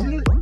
Mm-hmm.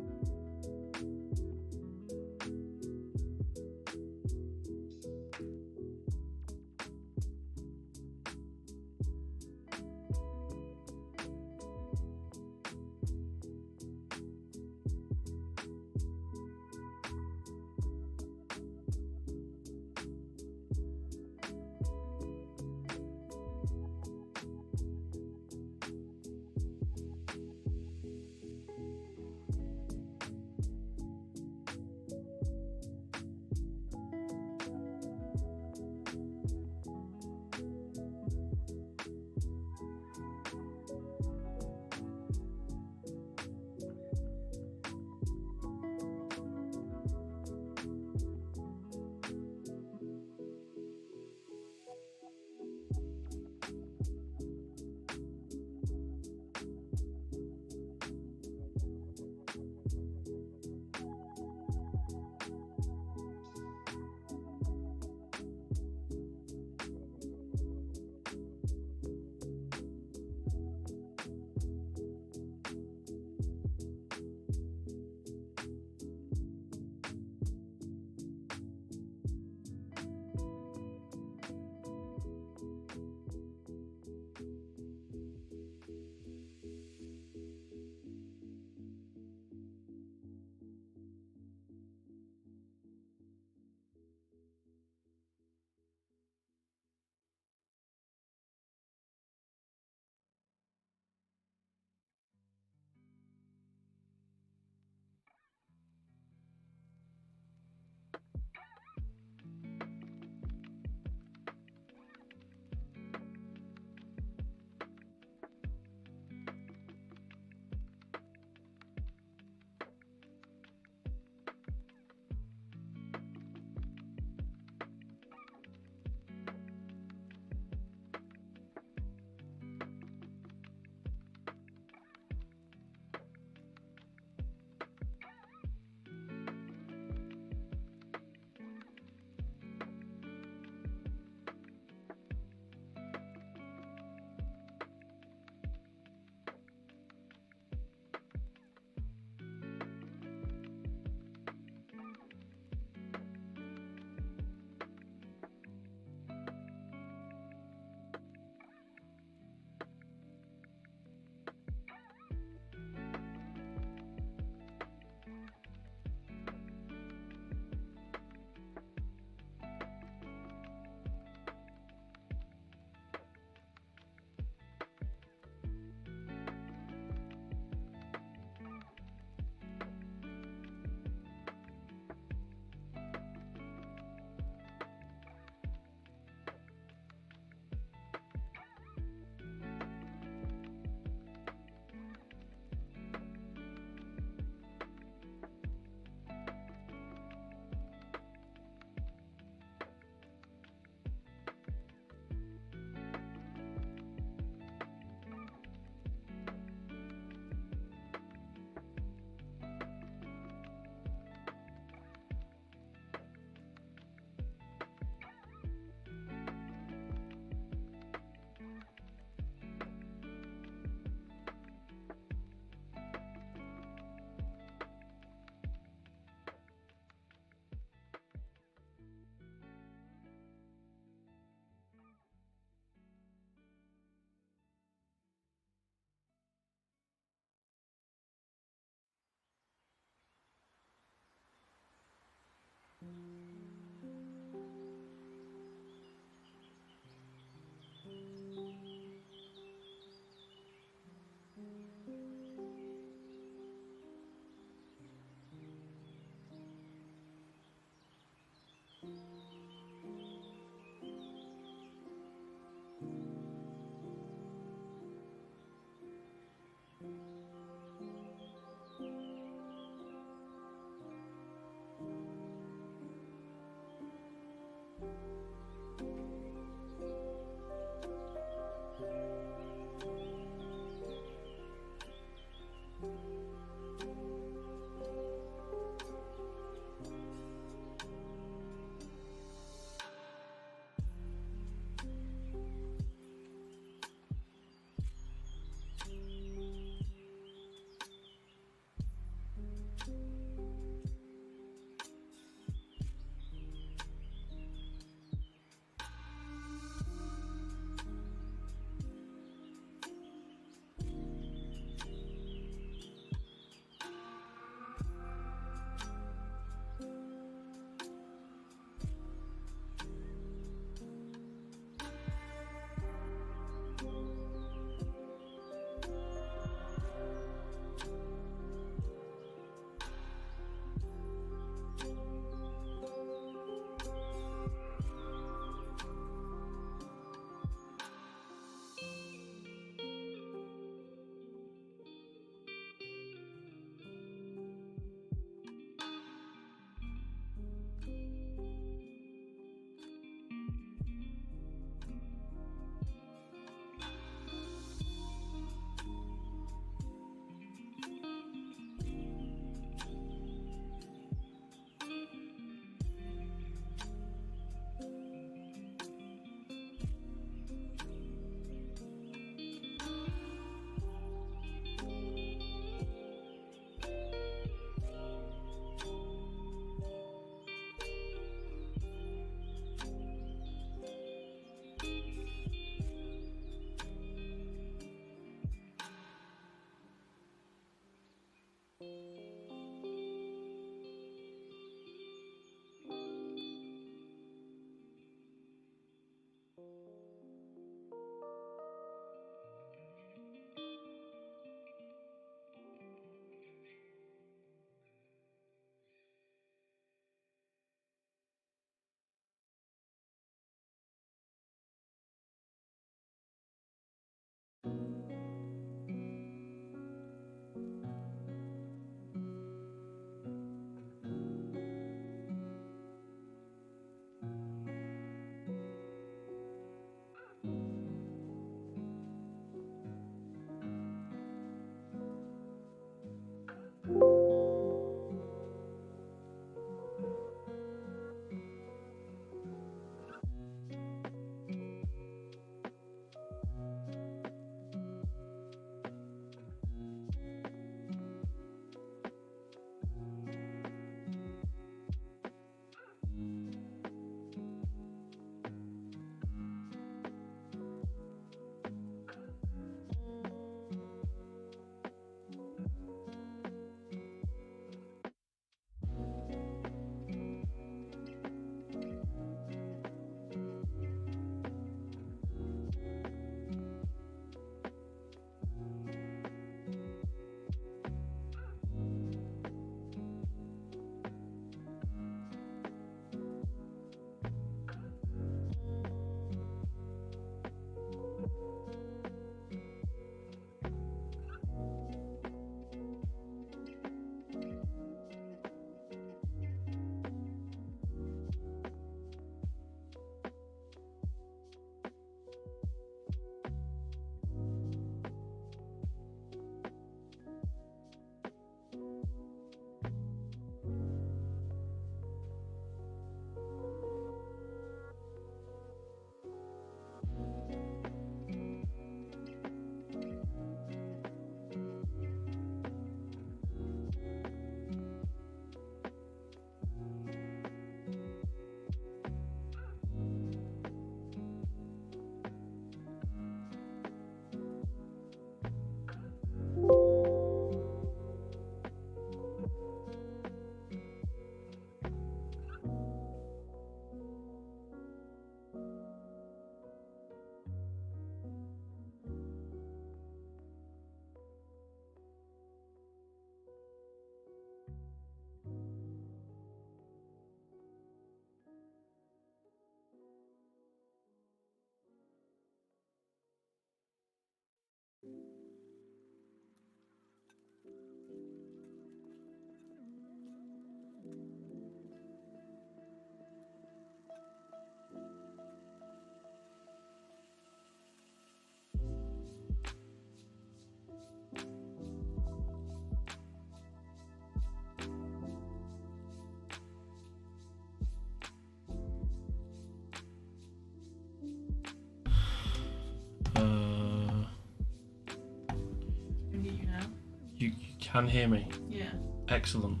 can hear me. Yeah. Excellent.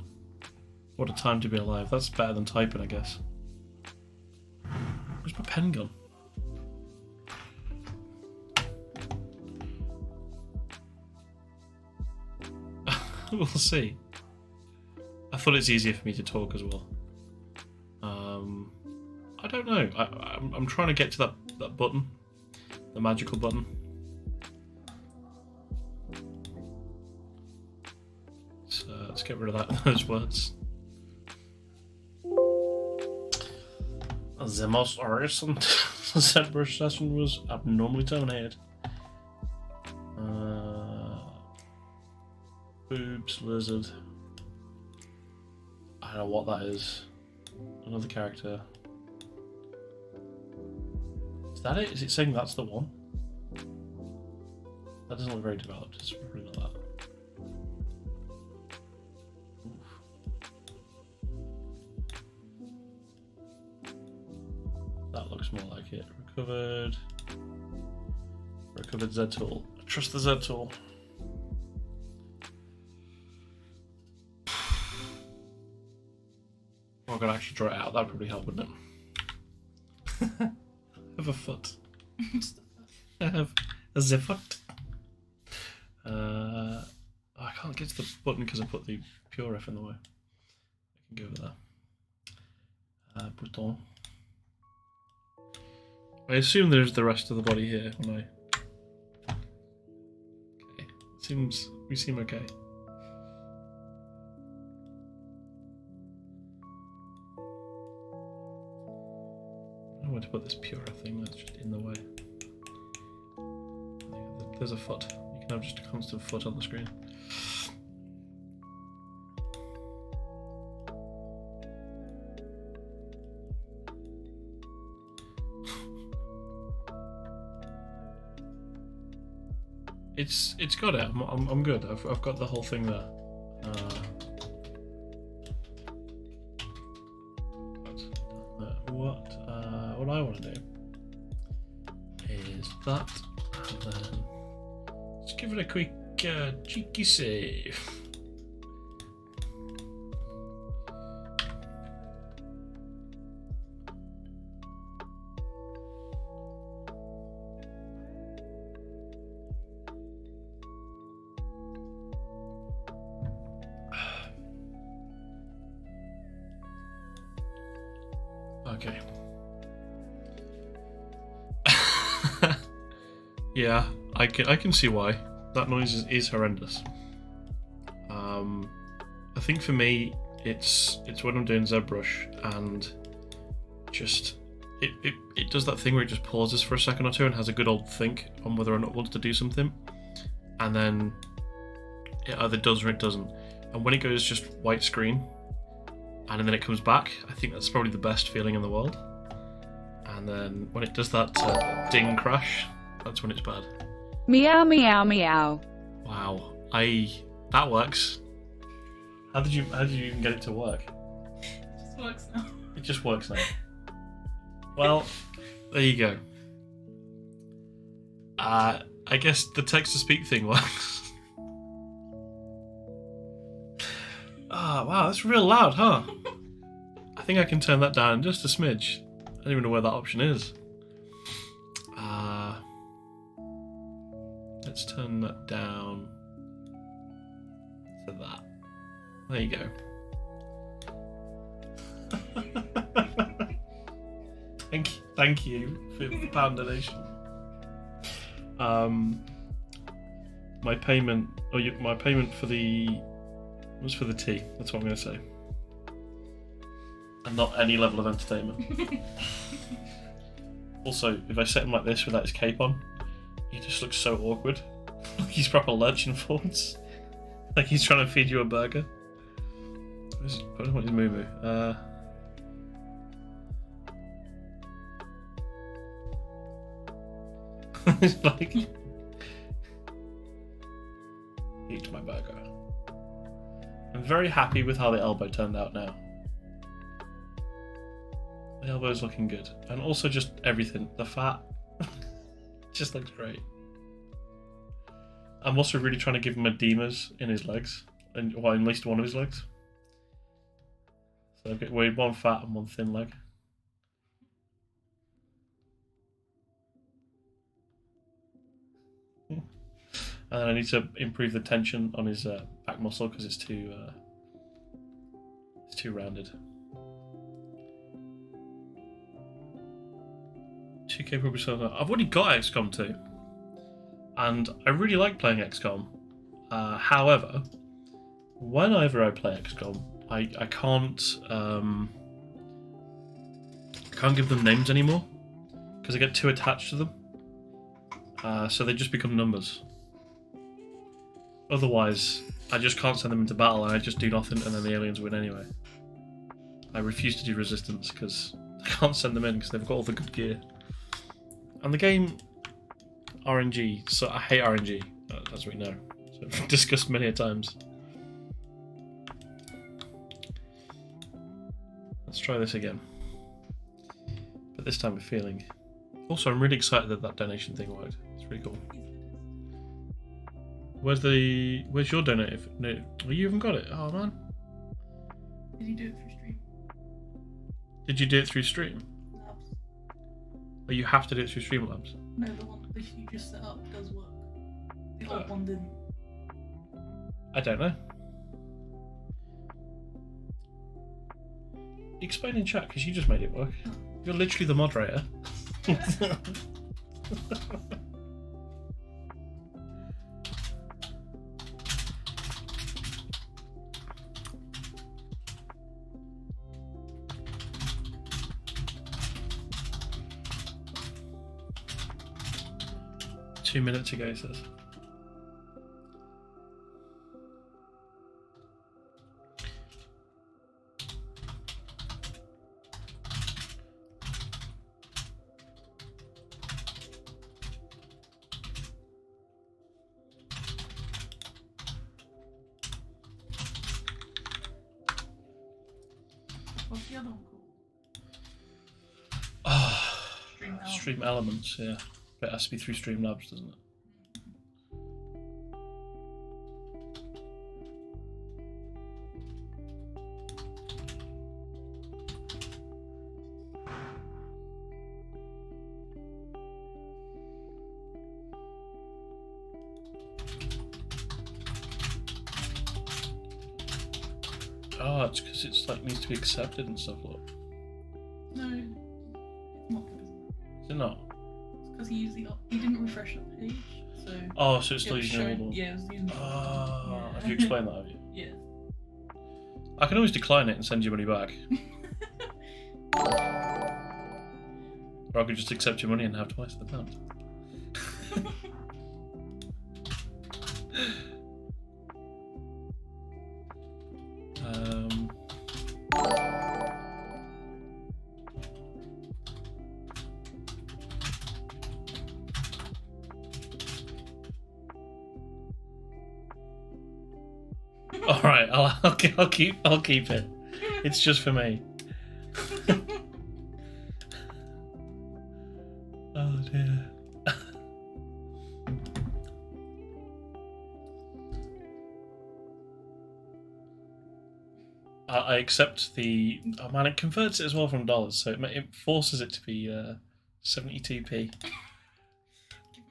What a time to be alive. That's better than typing, I guess. Where's my pen gone? We'll see. I thought it's easier for me to talk as well. I don't know. I'm trying to get to that button. The magical button. So let's get rid of those words. The most recent Zbrush session was abnormally terminated. Boobs, lizard. I don't know what that is. Another character. Is that it? Is it saying that's the one? That doesn't look very developed. It's probably not that. Oof. That looks more like it. Recovered Z tool. I trust the Z tool. I'm gonna actually draw it out. That'd probably help, wouldn't it? Have a foot. I have a the foot. I can't get to the button because I put the pure F in the way. I can go over there. Bouton. I assume there's the rest of the body here when I. Okay. We seem okay. I don't want to put this pure thing that's just in the way. There's a foot. You can have just a constant foot on the screen. It's got it. I'm good. I've got the whole thing there. What I want to do is that, and then let's give it a quick cheeky save. Okay. Yeah, I can see why. That noise is horrendous. I think for me, it's when I'm doing Zbrush and just it does that thing where it just pauses for a second or two and has a good old think on whether or not it wants to do something, and then it either does or it doesn't. And when it goes just white screen, and then it comes back, I think that's probably the best feeling in the world. And then when it does that ding crash, that's when it's bad. Meow meow meow. Wow, that works. How did you even get it to work? It just works now. It just works now. Well, there you go. I guess the text to speak thing works. Wow, that's real loud, huh? I think I can turn that down just a smidge. I don't even know where that option is. Let's turn that down to that. There you go. Thank you for the pound donation. My payment for the was for the tea. That's what I'm going to say, and not any level of entertainment. Also, if I set him like this without his cape on, he just looks so awkward. Like he's proper lurching forwards, like he's trying to feed you a burger. I don't want his moo-moo. It's like, eat my burger. I'm very happy with how the elbow turned out now. The elbow's looking good. And also just everything. The fat just looks great. I'm also really trying to give him edemas in his legs. and well, at least one of his legs. So I've got one fat and one thin leg. And then I need to improve the tension on his back muscle because it's too rounded. 2K probably so. I've already got XCOM 2, and I really like playing XCOM. However, whenever I play XCOM, I can't give them names anymore because I get too attached to them. So they just become numbers. Otherwise, I just can't send them into battle and I just do nothing and then the aliens win anyway. I refuse to do resistance because I can't send them in because they've got all the good gear. And the game, RNG, so I hate RNG, as we know. So we've discussed many a times. Let's try this again. But this time with feeling. Also, I'm really excited that that donation thing worked. It's really cool. Where's your donate? No, well, you haven't got it. Oh man. Did you do it through stream? Did you do it through Stream? Labs. Or you have to do it through Streamlabs? No, the one that you just set up does work. The old one didn't. I don't know. Explain in chat because you just made it work. You're literally the moderator. 2 minutes ago, he says. What's the other one called? Stream Elements, yeah. But it has to be through Streamlabs, doesn't it? Oh, it's because it's like needs to be accepted and stuff. Look, No, it's not because of that. is it not? It's because he didn't refresh the page, so. Oh, so it's still it was using the showing- old one. Yeah, it was using the old one. Ah, Yeah. have you explained that? Have you? Yeah. I can always decline it and send you money back, or I could just accept your money and have twice the amount. All right, I'll keep it. It's just for me. Oh dear. I accept the. Oh man, it converts it as well from dollars, so it forces it to be 72p. Give him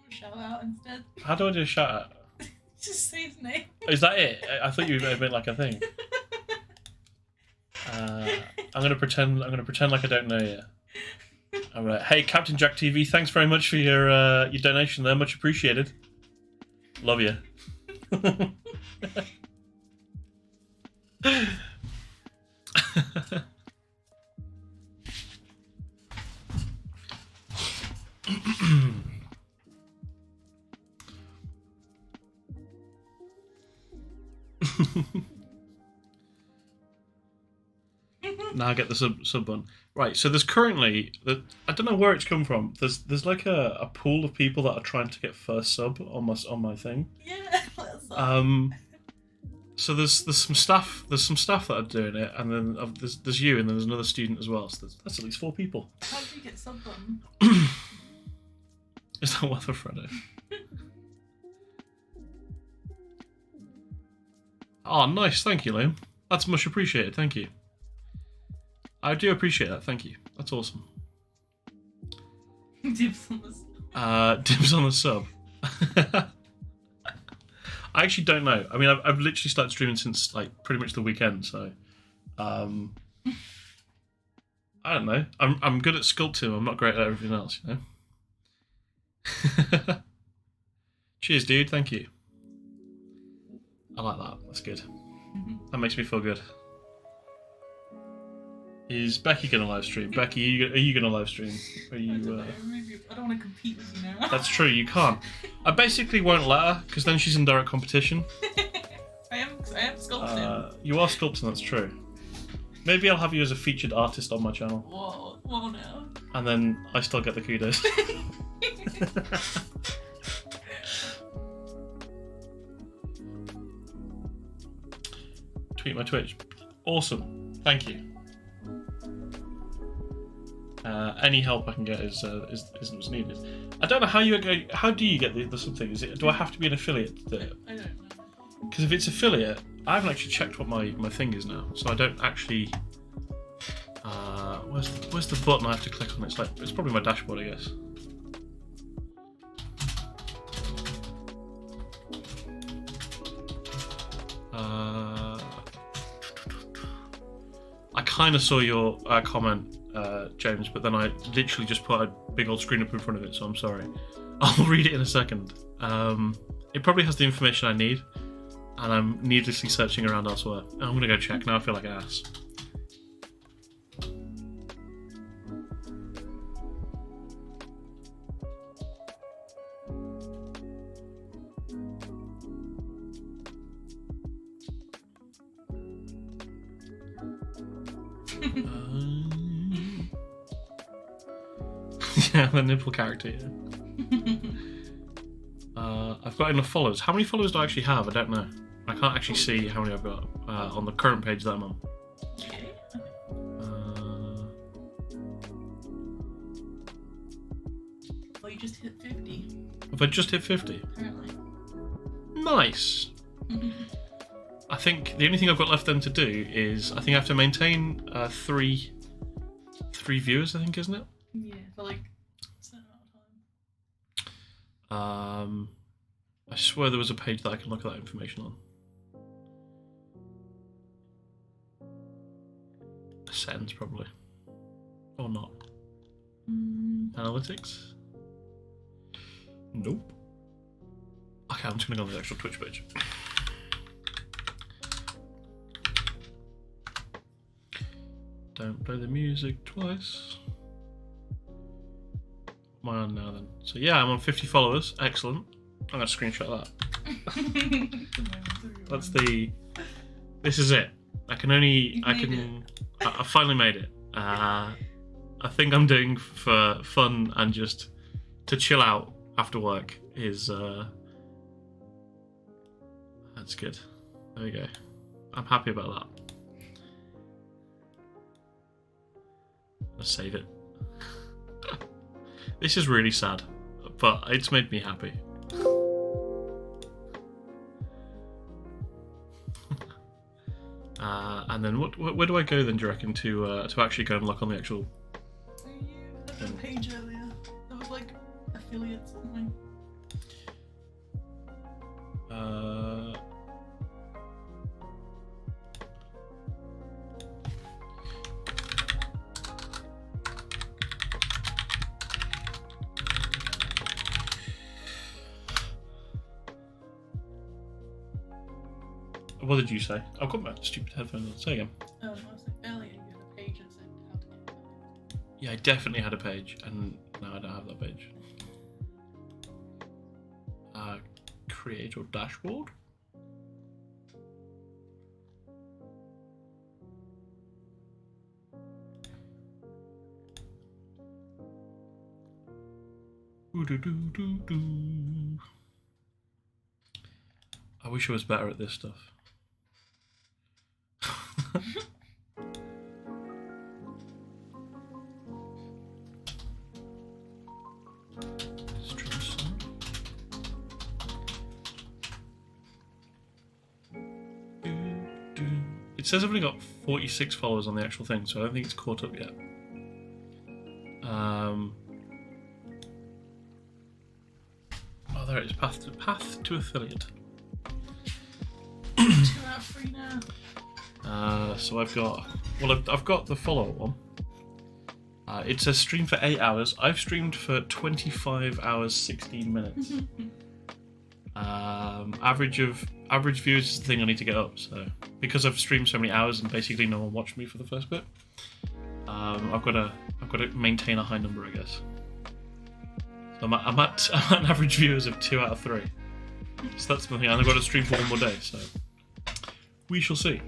a shout out instead. How do I do a shout out? Just say his name. Is that it? I thought you made like a thing. I'm gonna pretend like I don't know you. All right. Hey, Captain Jack TV, thanks very much for your donation there. Much appreciated. Love you. Now I get the sub button. Right, so there's currently I don't know where it's come from. There's like a pool of people that are trying to get first sub on my thing. Yeah, let's up. So there's some staff that are doing it, and then there's you, and then there's another student as well. So that's at least 4 people. How do you get sub button? Is that weather, Fredo? Oh, nice. Thank you, Liam. That's much appreciated. Thank you. I do appreciate that. Thank you. That's awesome. Dibs on the Dibs on the sub. I actually don't know. I mean, I've literally started streaming since like pretty much the weekend, so I don't know. I'm good at sculpting. I'm not great at everything else, you know. Cheers, dude. Thank you. I like that. That's good. That makes me feel good. Is Becky going to live stream? Becky, are you going to live stream? Are you? I don't know. Maybe I don't want to compete with you now. That's true. You can't. I basically won't let her because then she's in direct competition. I am sculpting. You are sculpting. That's true. Maybe I'll have you as a featured artist on my channel. Whoa now. And then I still get the kudos. Tweet my Twitch. Awesome. Thank you. Any help I can get is needed. I don't know how you go. How do you get the something? Do I have to be an affiliate to do it? I don't know. Because if it's affiliate, I haven't actually checked what my thing is now, so I don't actually. Where's the button I have to click on? It's probably my dashboard, I guess. I kind of saw your comment, James, but then I literally just put a big old screen up in front of it, so I'm sorry. I'll read it in a second. It probably has the information I need, and I'm needlessly searching around elsewhere. I'm gonna go check now. I feel like an ass. Yeah, the nipple character. Yeah. I've got enough followers. How many followers do I actually have? I don't know. I can't actually see how many I've got on the current page that I'm on. Okay. Well, you just hit 50. Have I just hit 50? Apparently. Nice. I think the only thing I've got left then to do is I think I have to maintain three viewers. I think, isn't it? Yeah, for like a certain amount of time. I swear there was a page that I can look at that information on. A sentence, probably. Or not. Analytics? Nope. Okay, I'm just going to go on the actual Twitch page. Don't play the music twice. Am I on now then? So yeah, I'm on 50 followers. Excellent. I'm going to screenshot that. That's the... This is it. I finally made it. I think I'm doing for fun and just to chill out after work is... That's good. There we go. I'm happy about that. Let's save it. This is really sad, but it's made me happy. And then where do I go then, do you reckon, to actually go and look on the actual... You had a page earlier. That was like affiliates or something. What did you say? I've got my stupid headphones on. Say again. Oh, no, I was like, earlier you had a page that said how to get affiliates. Yeah, I definitely had a page, and now I don't have that page. Create your dashboard. I wish I was better at this stuff. says I've only got 46 followers on the actual thing, so I don't think it's caught up yet. Oh, there it is. Path to affiliate. 2 out of 3 now. So I've got the follow one. It says stream for 8 hours. I've streamed for 25 hours 16 minutes. Average views is the thing I need to get up. So because I've streamed so many hours and basically no one watched me for the first bit, I've got to maintain a high number, I guess. So I'm at an average viewers of 2 out of 3. So that's the thing. And I've got to stream for one more day. So we shall see.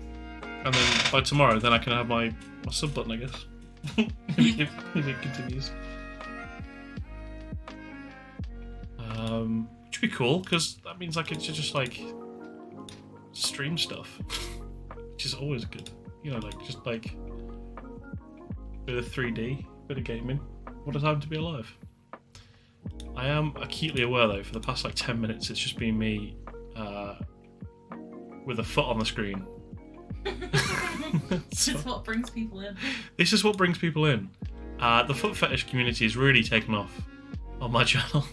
And then by tomorrow, then I can have my sub button, I guess. if it continues. Which would be cool, because that means I could just like stream stuff, which is always good. You know, like just like bit of 3D, bit of gaming. What a time to be alive. I am acutely aware though, for the past like 10 minutes, it's just been me with a foot on the screen. This is what brings people in. This is what brings people in. The foot fetish community has really taken off on my channel.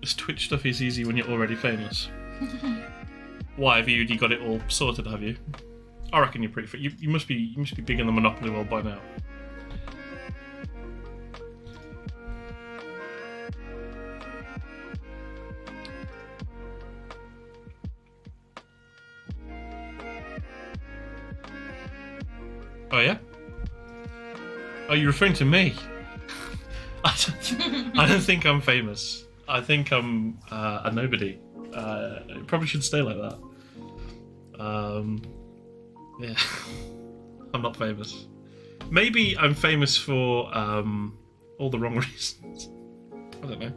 This Twitch stuff is easy when you're already famous. Why have you got it all sorted? Have you? I reckon you're pretty fit. You must be big in the Monopoly world by now. Oh yeah? Are you referring to me? I don't think I'm famous. I think I'm a nobody. It probably should stay like that. Yeah, I'm not famous. Maybe I'm famous for all the wrong reasons. I don't know.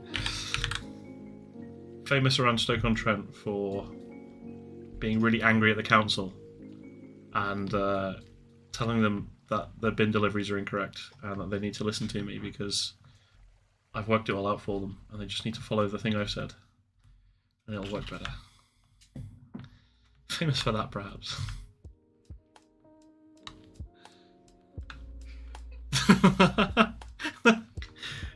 Famous around Stoke-on-Trent for being really angry at the council and telling them that their bin deliveries are incorrect and that they need to listen to me because I've worked it all out for them and they just need to follow the thing I've said and it'll work better. Famous for that, perhaps.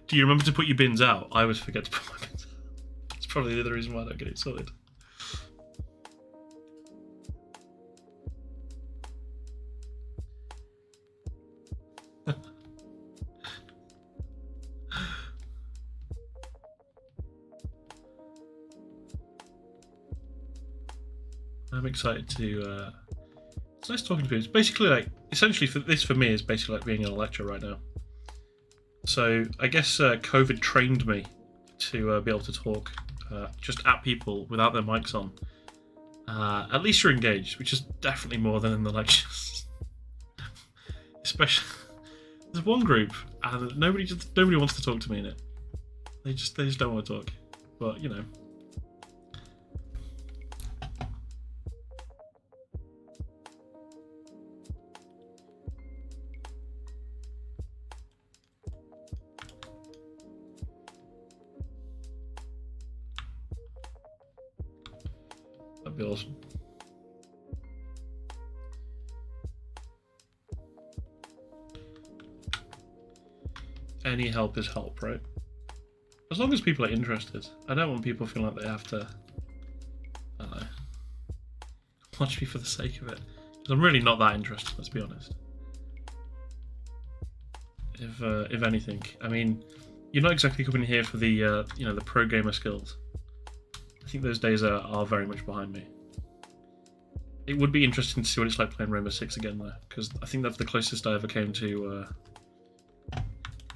Do you remember to put your bins out? I always forget to put my bins out. That's probably the other reason why I don't get it sorted. I'm excited to. It's nice talking to people. It's basically like, essentially, for me is basically like being in a lecture right now. So I guess COVID trained me to be able to talk just at people without their mics on. At least you're engaged, which is definitely more than in the lectures. Especially, there's one group and nobody wants to talk to me in it. They just don't want to talk. But you know. That'd be awesome. Any help is help, right? As long as people are interested. I don't want people feeling like they have to, I don't know, watch me for the sake of it. Because I'm really not that interested, let's be honest. If anything. I mean, you're not exactly coming here for the, the pro gamer skills. I think those days are very much behind me. It would be interesting to see what it's like playing Rainbow Six again, though, because I think that's the closest I ever came to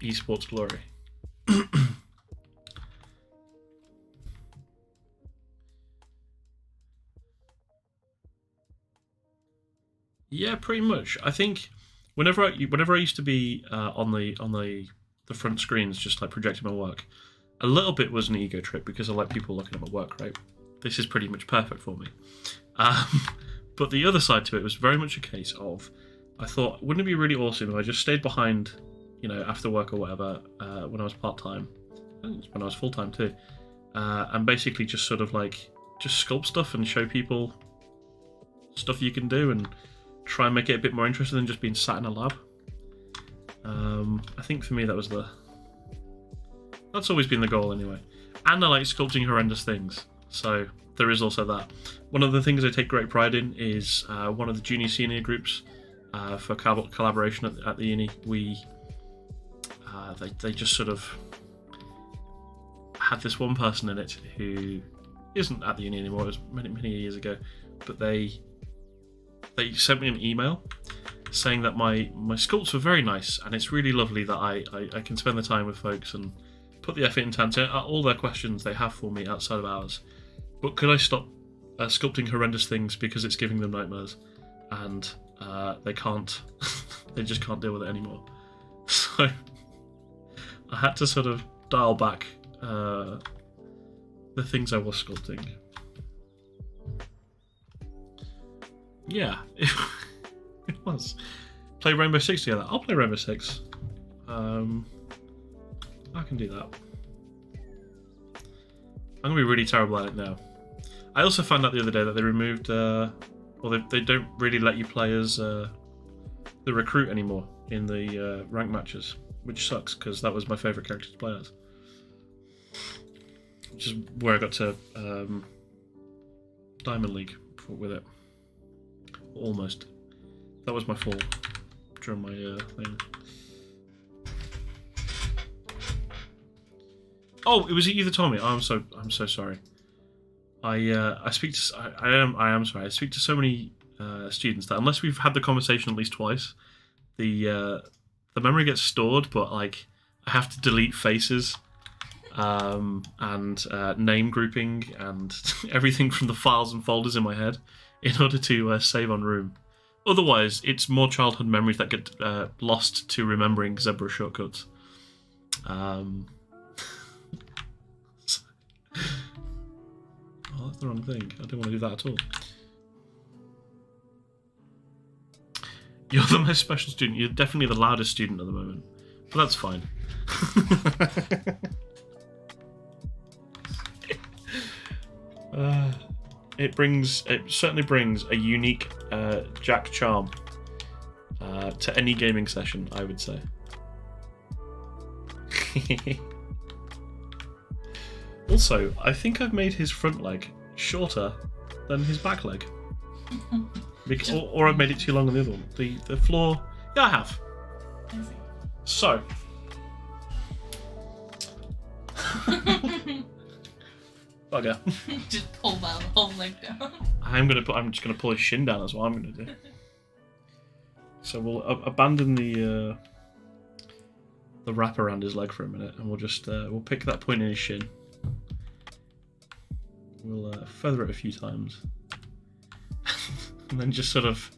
esports glory. Yeah, pretty much. I think whenever I used to be on the front screens, just like projecting my work, a little bit was an ego trip because I like people looking at my work, right? This is pretty much perfect for me. But the other side to it was very much a case of, I thought, wouldn't it be really awesome if I just stayed behind after work or whatever, when I was part-time, and when I was full-time too, and basically just sort of like just sculpt stuff and show people stuff you can do and try and make it a bit more interesting than just being sat in a lab. I think for me that's always been the goal anyway. And I like sculpting horrendous things, so there is also that. One of the things I take great pride in is one of the junior senior groups for collaboration at the uni. They just sort of had this one person in it who isn't at the uni anymore. It was many years ago, but they sent me an email saying that my sculpts were very nice, and it's really lovely that I can spend the time with folks and put the effort into answering all their questions they have for me outside of hours. But could I stop sculpting horrendous things because it's giving them nightmares, and they can't, they just can't deal with it anymore. So I had to sort of dial back the things I was sculpting. Yeah, it was. Play Rainbow Six together. I'll play Rainbow Six. I can do that. I'm gonna be really terrible at it now. I also found out the other day that they removed, they don't really let you play as the recruit anymore in the rank matches, which sucks because that was my favourite character to play as. Which is where I got to Diamond League with it. Almost. That was my fall during my thing. Oh, it was you that told me. Oh, I'm so sorry. I speak to I am sorry. I speak to so many students that unless we've had the conversation at least twice, the memory gets stored, but like I have to delete faces and name grouping and everything from the files and folders in my head in order to save on room. Otherwise, it's more childhood memories that get lost to remembering Zbrush shortcuts. Oh, that's the wrong thing. I don't want to do that at all. You're the most special student. You're definitely the loudest student at the moment. But that's fine. It certainly brings a unique Jack charm to any gaming session, I would say. Also, I think I've made his front leg shorter than his back leg. Or I've made it too long on the other one. The floor... Yeah, I have. I see. So... Bugger. Just pull down the whole leg down. I'm just gonna pull his shin down. That's what I'm gonna do. So we'll abandon the wrap around his leg for a minute, and we'll just we'll pick that point in his shin. We'll feather it a few times, and then just sort of,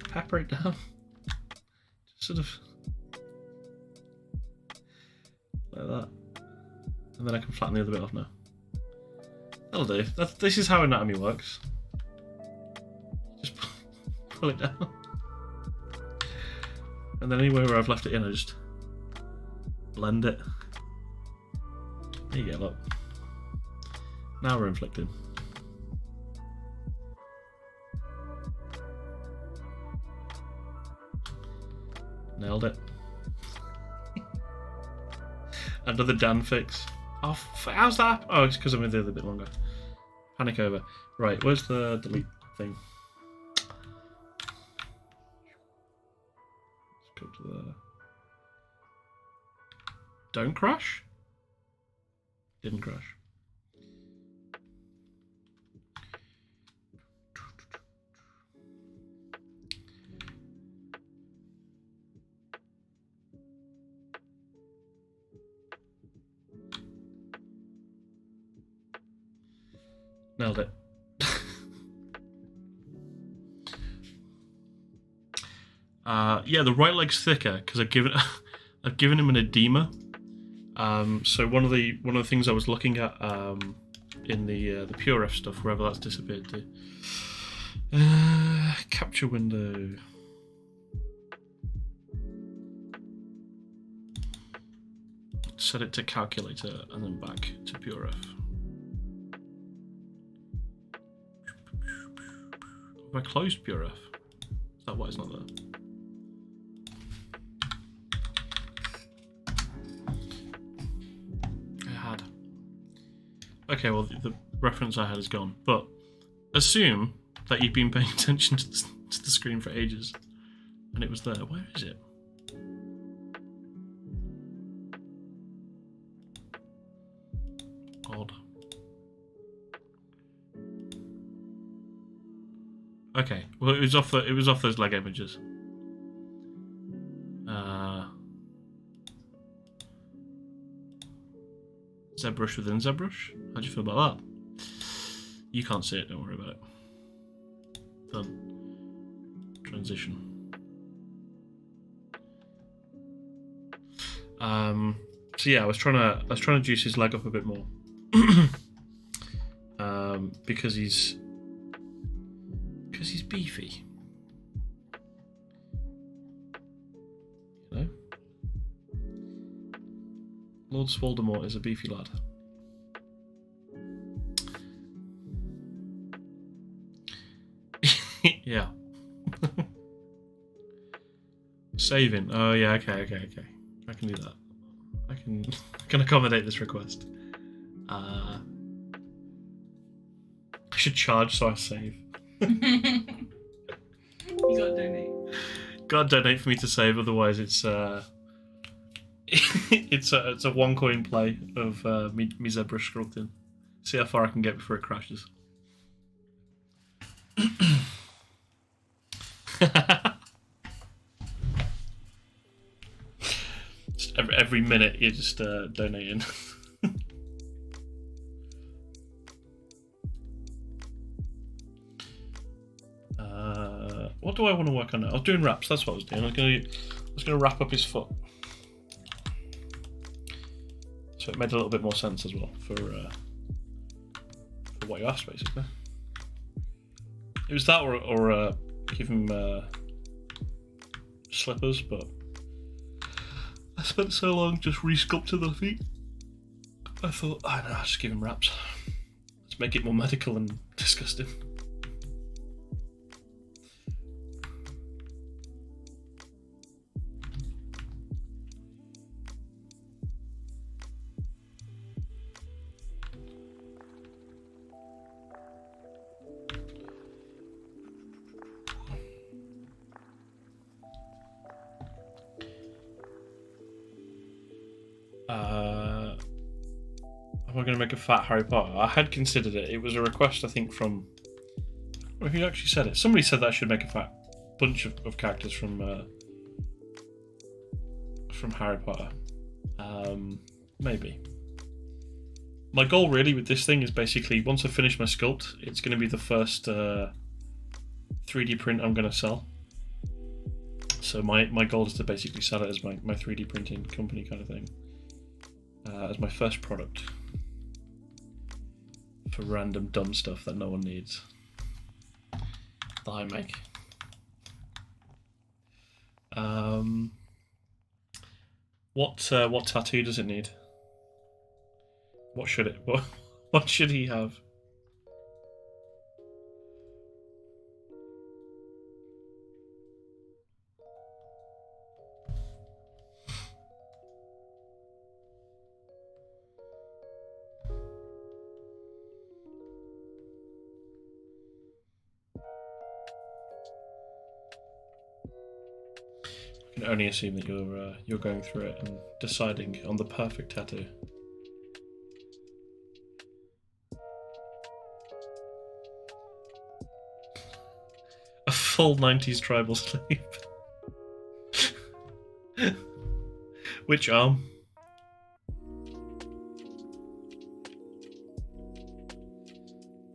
pepper it down. Just sort of like that. And then I can flatten the other bit off now. That'll do. This is how anatomy works. Just pull it down. And then anywhere where I've left it in, I just blend it. There you go, look. Now we're inflicting. Nailed it. Another Dan fix. Oh, how's that? Oh, it's because I'm in the other bit longer. Panic over. Right, where's the delete thing? Let's go to the... Don't crash? Didn't crash. Nailed it. Yeah, the right leg's thicker because I've given him an edema. So one of the things I was looking at in the PureF stuff, wherever that's disappeared to. Capture window. set it to calculator and then back to PureF. Have I closed PureF? Is that why it's not there? I had. Okay, well the reference I had is gone. But assume that you've been paying attention to the screen for ages, and it was there. Where is it? Odd. Okay, well it was off those leg images. Zbrush within Zbrush. How do you feel about that? You can't see it. Don't worry about it. Done. Transition. So yeah, I was trying to juice his leg up a bit more, because he's beefy. You know, Lord Swoldemort is a beefy lad. Yeah. Saving. Oh yeah. Okay. I can do that. I can accommodate this request. I should charge so I save. You gotta donate. Gotta donate for me to save, otherwise it's it's a one coin play of me Zbrush sculpting. See how far I can get before it crashes. Just every minute you're just donating. What do I want to work on now? I was doing wraps. That's what I was doing. I was gonna wrap up his foot, so it made a little bit more sense as well for what you asked, basically. It was that, or give him slippers, but I spent so long just resculpting the feet. I thought, I know, I'll just give him wraps. Let's make it more medical and disgusting. Am I going to make a fat Harry Potter? I had considered it. It was a request, I think, from... Well, who actually said it? Somebody said that I should make a fat bunch of characters from Harry Potter. Maybe. My goal, really, with this thing is basically, once I finish my sculpt, it's going to be the first 3D print I'm going to sell. So my goal is to basically sell it as my 3D printing company kind of thing. As my first product. For random dumb stuff that no one needs. That I make. What tattoo does it need? What should it? What should he have? I can only assume that you're going through it and deciding on the perfect tattoo. A full 90s tribal sleeve. Which arm?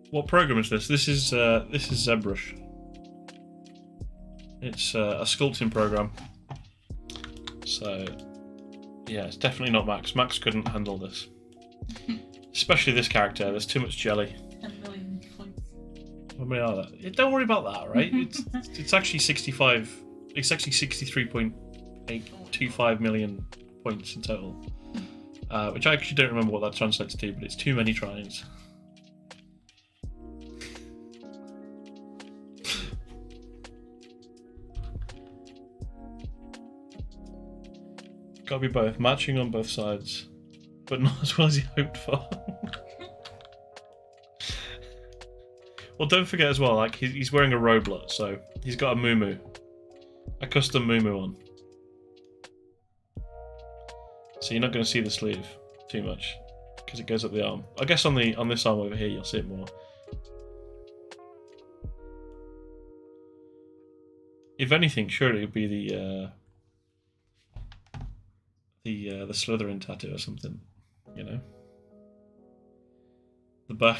What program is this? This is Zbrush. It's a sculpting program. So, yeah, it's definitely not Max. Max couldn't handle this. Especially this character. There's too much jelly. 10 million points. How many are there? Yeah, don't worry about that, right? It's actually 65. It's actually 63.825 million points in total. which I actually don't remember what that translates to, but it's too many tries. Gotta be both, matching on both sides, but not as well as he hoped for. Well, don't forget as well, like he's wearing a robot, so he's got a muumuu, a custom muumuu on. So you're not going to see the sleeve too much because it goes up the arm. I guess on this arm over here you'll see it more. If anything, surely it would be the Slytherin tattoo or something, you know. The back.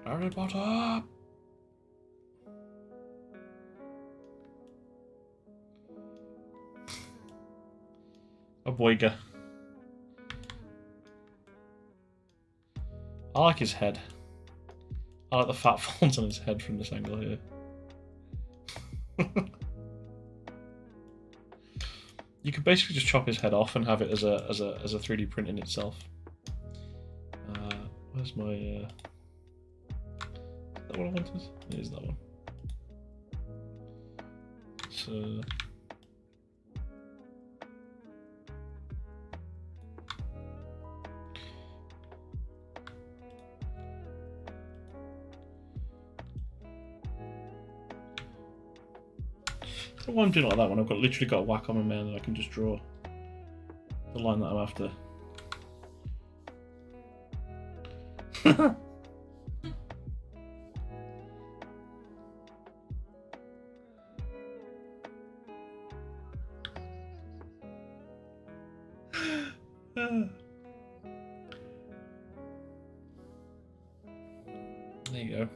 Harry Potter! A boyga. I like his head. I like the fat folds on his head from this angle here. You could basically just chop his head off and have it as a 3D print in itself. Where's my is that what I wanted? It is that one. So why I'm doing it like that when I've literally got a whack on my man and I can just draw the line that I'm after. There you go.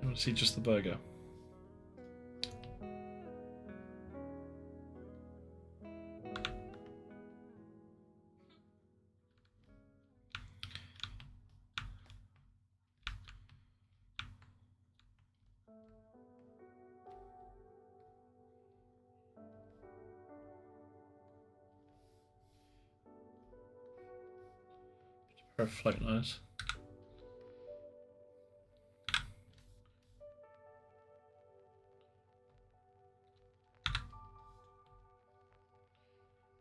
You want to see just the burger? Pair of float knives.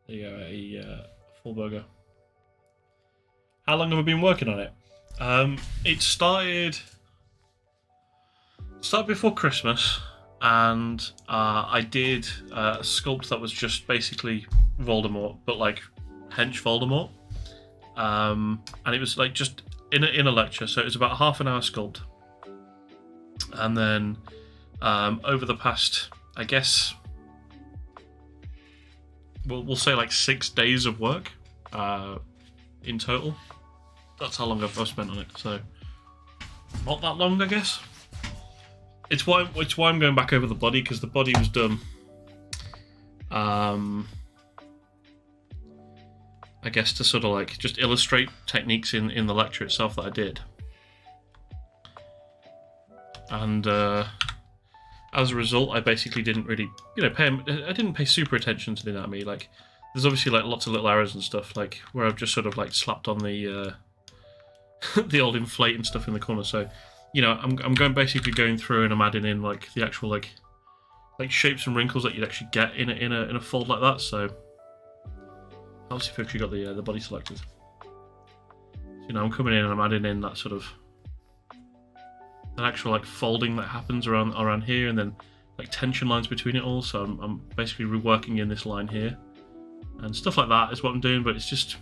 There you go, a full burger. How long have I been working on it? It started before Christmas, and I did a sculpt that was just basically Voldemort, but like hench Voldemort. And it was like just in a lecture, so it was about a half an hour sculpt. And then over the past, I guess, we'll say like 6 days of work in total. That's how long I've spent on it. So not that long, I guess. It's why I'm going back over the body, because the body was done. I guess to sort of like just illustrate techniques in the lecture itself that I did. And as a result, I basically didn't really, I didn't pay super attention to the anatomy. Like, there's obviously like lots of little errors and stuff, like where I've just sort of like slapped on the the old inflate and stuff in the corner. So, I'm basically going through and I'm adding in like the actual like shapes and wrinkles that you'd actually get in a fold like that. So, obviously, I've actually got the body selected. So, I'm coming in and I'm adding in that sort of an actual like folding that happens around here, and then like tension lines between it all. So I'm basically reworking in this line here, and stuff like that is what I'm doing. But it's just,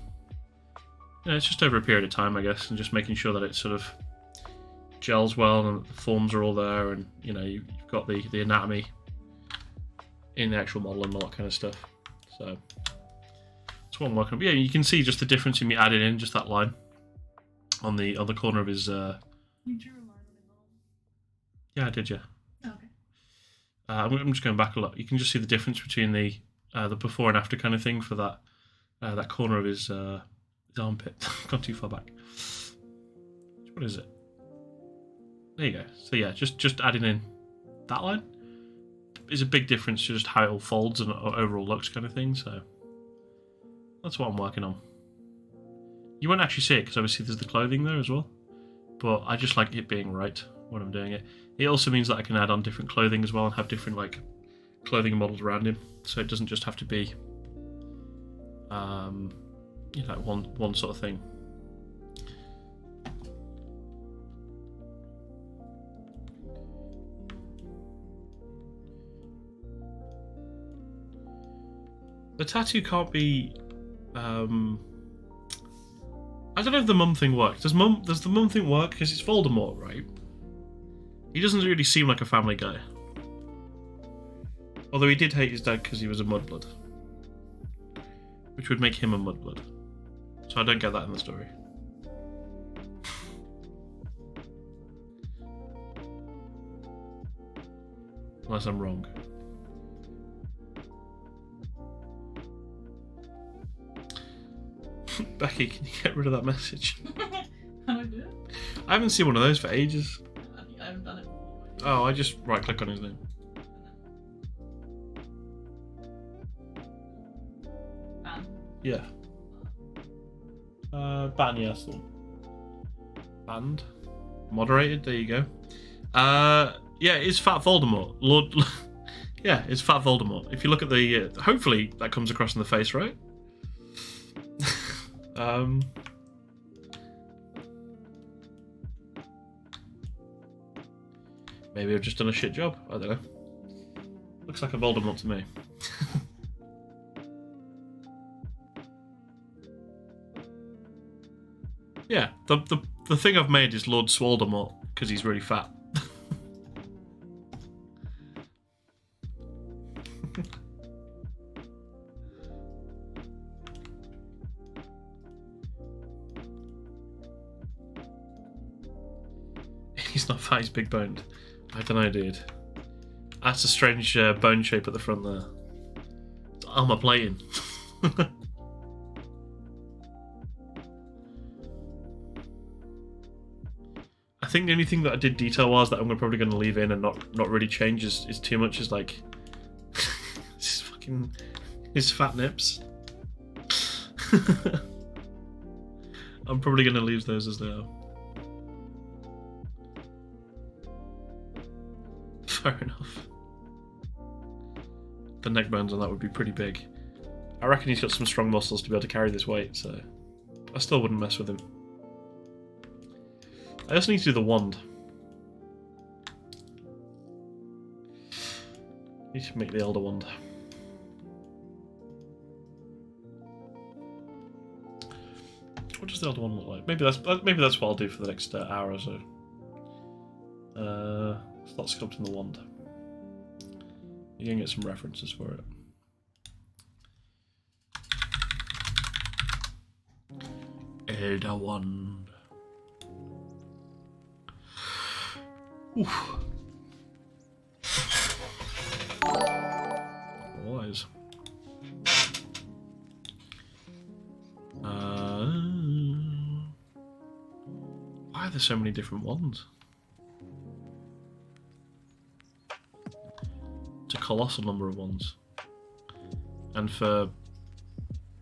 it's just over a period of time, I guess, and just making sure that it sort of gels well and the forms are all there, and you've got the anatomy in the actual model and all that kind of stuff. So that's what I'm working on. But yeah, you can see just the difference in me adding in just that line on the corner of his. You drew a line on his arm. Yeah, I did. Yeah. Oh, okay. I'm just going back a lot. You can just see the difference between the before and after kind of thing for that That corner of his armpit. Gone too far back. What is it? There you go. So yeah, just adding in that line is a big difference to just how it all folds and overall looks kind of thing. So that's what I'm working on. You won't actually see it because obviously there's the clothing there as well. But I just like it being right when I'm doing it. It also means that I can add on different clothing as well and have different like clothing models around him. So it doesn't just have to be one sort of thing. The tattoo can't be. I don't know if the mum thing works. Does the mum thing work? Because it's Voldemort, right? He doesn't really seem like a family guy. Although he did hate his dad because he was a mudblood, which would make him a mudblood. So I don't get that in the story. Unless I'm wrong. Becky, can you get rid of that message? How do I do it? I haven't seen one of those for ages. I think I haven't done it before. Oh, I just right click on his name. Ban. Yeah. Ban, yeah, that's the one. Banned. Moderated, there you go. Yeah, it's Fat Voldemort. Lord. Yeah, it's Fat Voldemort. If you look at the. Hopefully that comes across in the face, right? Maybe I've just done a shit job. I don't know. Looks like a Voldemort to me. Yeah, the thing I've made is Lord Swoldemort because he's really fat. He's not fat, he's big boned. I don't know, dude. That's a strange bone shape at the front there. It's armor plating. I think the only thing that I did detail-wise that I'm probably going to leave in and not really change is too much is like his fat nips. I'm probably going to leave those as they are. Fair enough. The neck bones on that would be pretty big. I reckon he's got some strong muscles to be able to carry this weight, so I still wouldn't mess with him. I also need to do the wand. Need to make the Elder Wand. What does the Elder Wand look like? Maybe that's what I'll do for the next hour or so. Start sculpting the wand. You can get some references for it. Elder Wand. Oof. Wise. Why are there so many different ones? It's a colossal number of ones. And for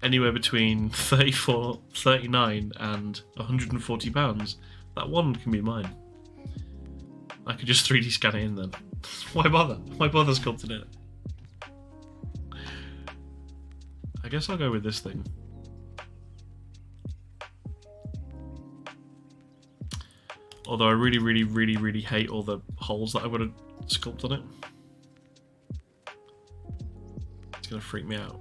anywhere between 39 and £140, that one can be mine. I could just 3D scan it in then. Why bother? Why bother sculpting it? I guess I'll go with this thing. Although I really hate all the holes that I would have sculpted on it. It's gonna freak me out.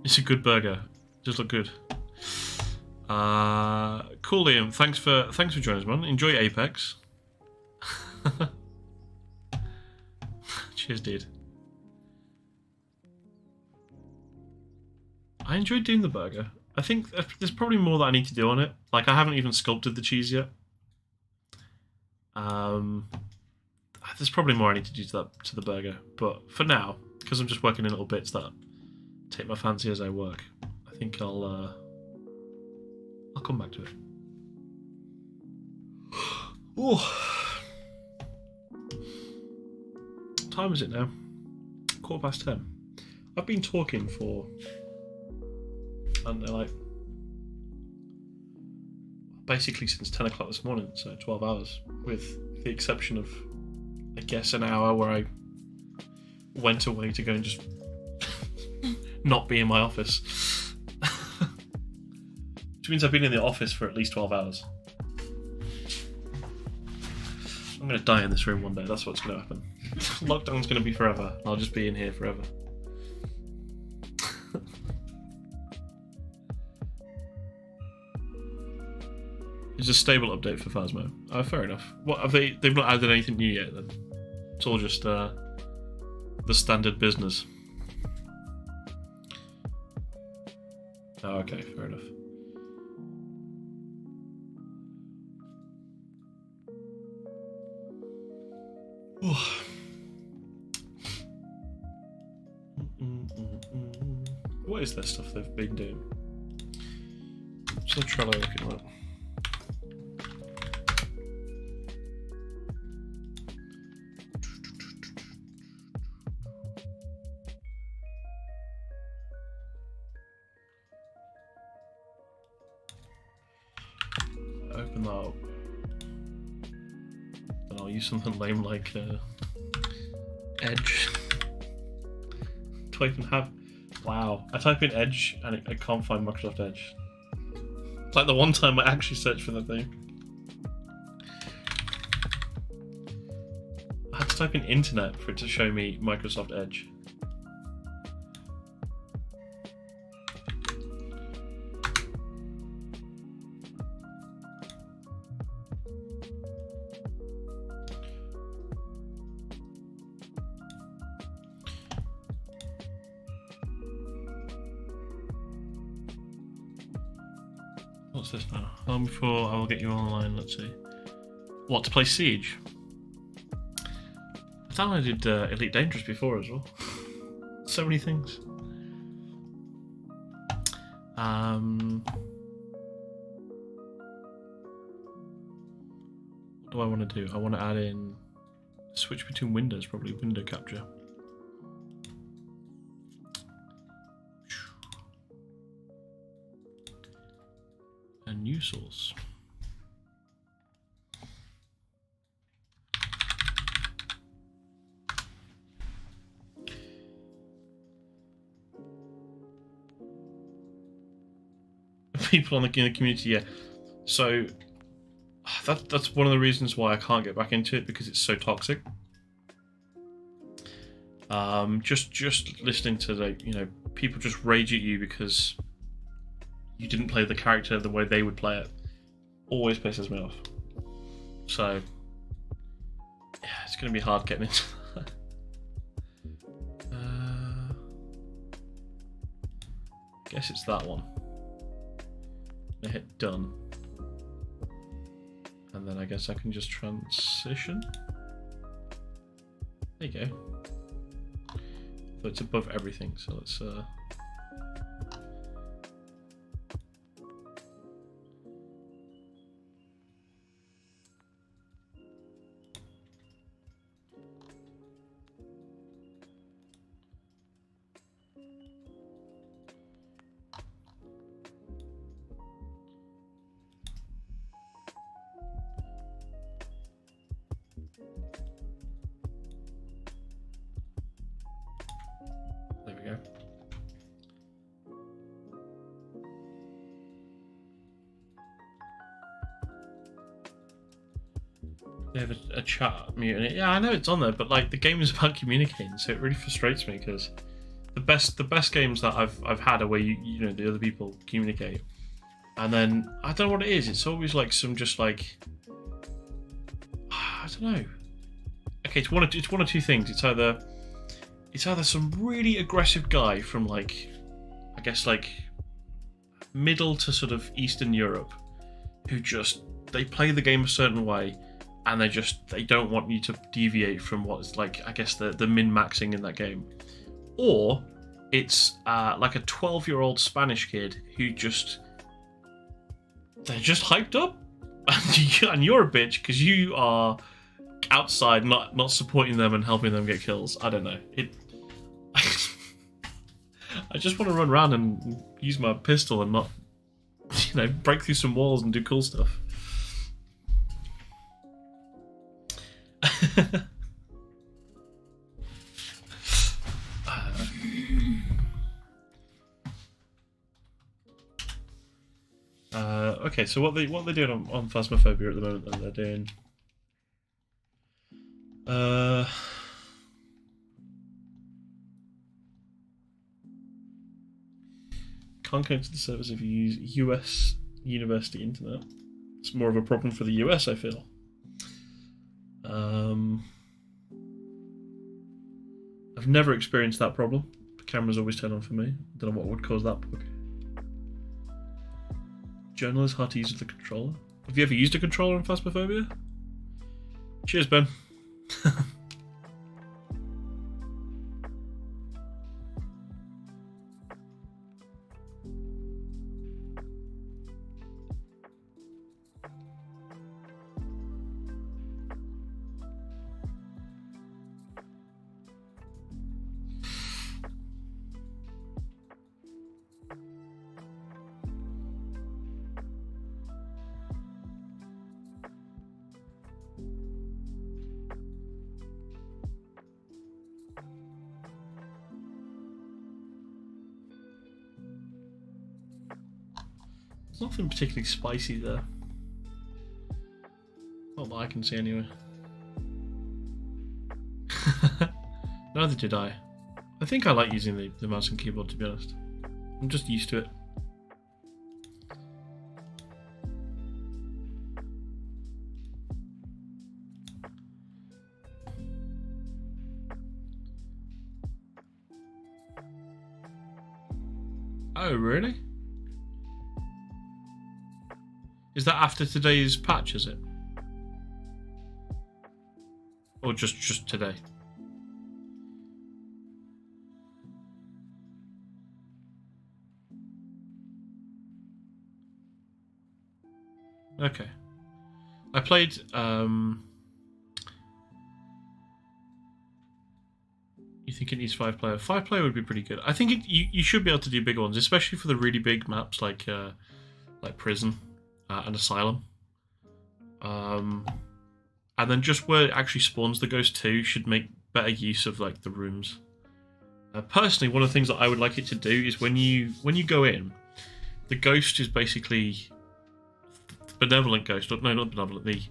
It's a good burger. It does look good. Cool, Liam. Thanks for joining us, man. Enjoy Apex. Cheers, dude. I enjoyed doing the burger. I think there's probably more that I need to do on it. Like, I haven't even sculpted the cheese yet. There's probably more I need to do to the burger. But for now, because I'm just working in little bits that take my fancy as I work, I think I'll come back to it. Oh, what time is it now? 10:15. I've been talking for, I don't know, like basically since 10 o'clock this morning, so 12 hours, with the exception of, I guess, an hour where I went away to go and just not be in my office. Which means I've been in the office for at least 12 hours. I'm going to die in this room one day, that's what's going to happen. Lockdown's going to be forever. I'll just be in here forever. It's a stable update for Phasmo. Oh, fair enough. What have they? They've not added anything new yet. Then it's all just the standard business. Oh, okay, fair enough. What is this stuff they've been doing? So Trello looking at. Open that up. And I'll use something lame like Edge. Do I even have? Wow. I type in Edge and I can't find Microsoft Edge. It's like the one time I actually searched for that thing. I had to type in internet for it to show me Microsoft Edge. What's this now? Before I will get you online, let's see. What, to play Siege? I downloaded Elite Dangerous before as well. So many things. What do I want to do? I want to add in switch between windows, probably window capture. A new source. People in the community, yeah. So that's one of the reasons why I can't get back into it, because it's so toxic. Just listening to, like, you know, people just rage at you because you didn't play the character the way they would play it, always pisses me off. So yeah, it's gonna be hard getting into that. I guess it's that one. I hit done, and then I guess I can just transition. There you go. So it's above everything, so let's there we go. They have a chat mute. Yeah, I know it's on there, but like the game is about communicating, so it really frustrates me because the best games that I've had are where you know the other people communicate, and then I don't know what it is. It's always like some just like I don't know. Okay, it's one of two things. It's either some really aggressive guy from like, I guess like middle to sort of Eastern Europe who just they play the game a certain way, and they don't want you to deviate from what's like, I guess, the min-maxing in that game. Or it's like a 12-year-old Spanish kid who they're just hyped up, and you're a bitch because you are outside not supporting them and helping them get kills. I don't know. I just want to run around and use my pistol and not, break through some walls and do cool stuff. Okay, so what they're doing on Phasmophobia at the moment, then they're doing. Can't connect to the servers if you use US university internet. It's more of a problem for the US, I feel. I've never experienced that problem. The camera's always turned on for me. Don't know what would cause that bug. Journal is hard to use with the controller. Have you ever used a controller in Phasmophobia? Cheers, Ben. There's nothing particularly spicy there. Not that I can see anyway. Neither did I. I think I like using the mouse and keyboard, to be honest. I'm just used to it. Oh, really? Is that after today's patch, is it? Or just today? Okay. I played you think it needs 5-player? 5-player would be pretty good. I think you should be able to do bigger ones, especially for the really big maps like Prison and Asylum. And then just where it actually spawns the Ghost 2 should make better use of like the rooms. Personally, one of the things that I would like it to do is when you go in, the Ghost is basically benevolent Ghost. No, not benevolent. The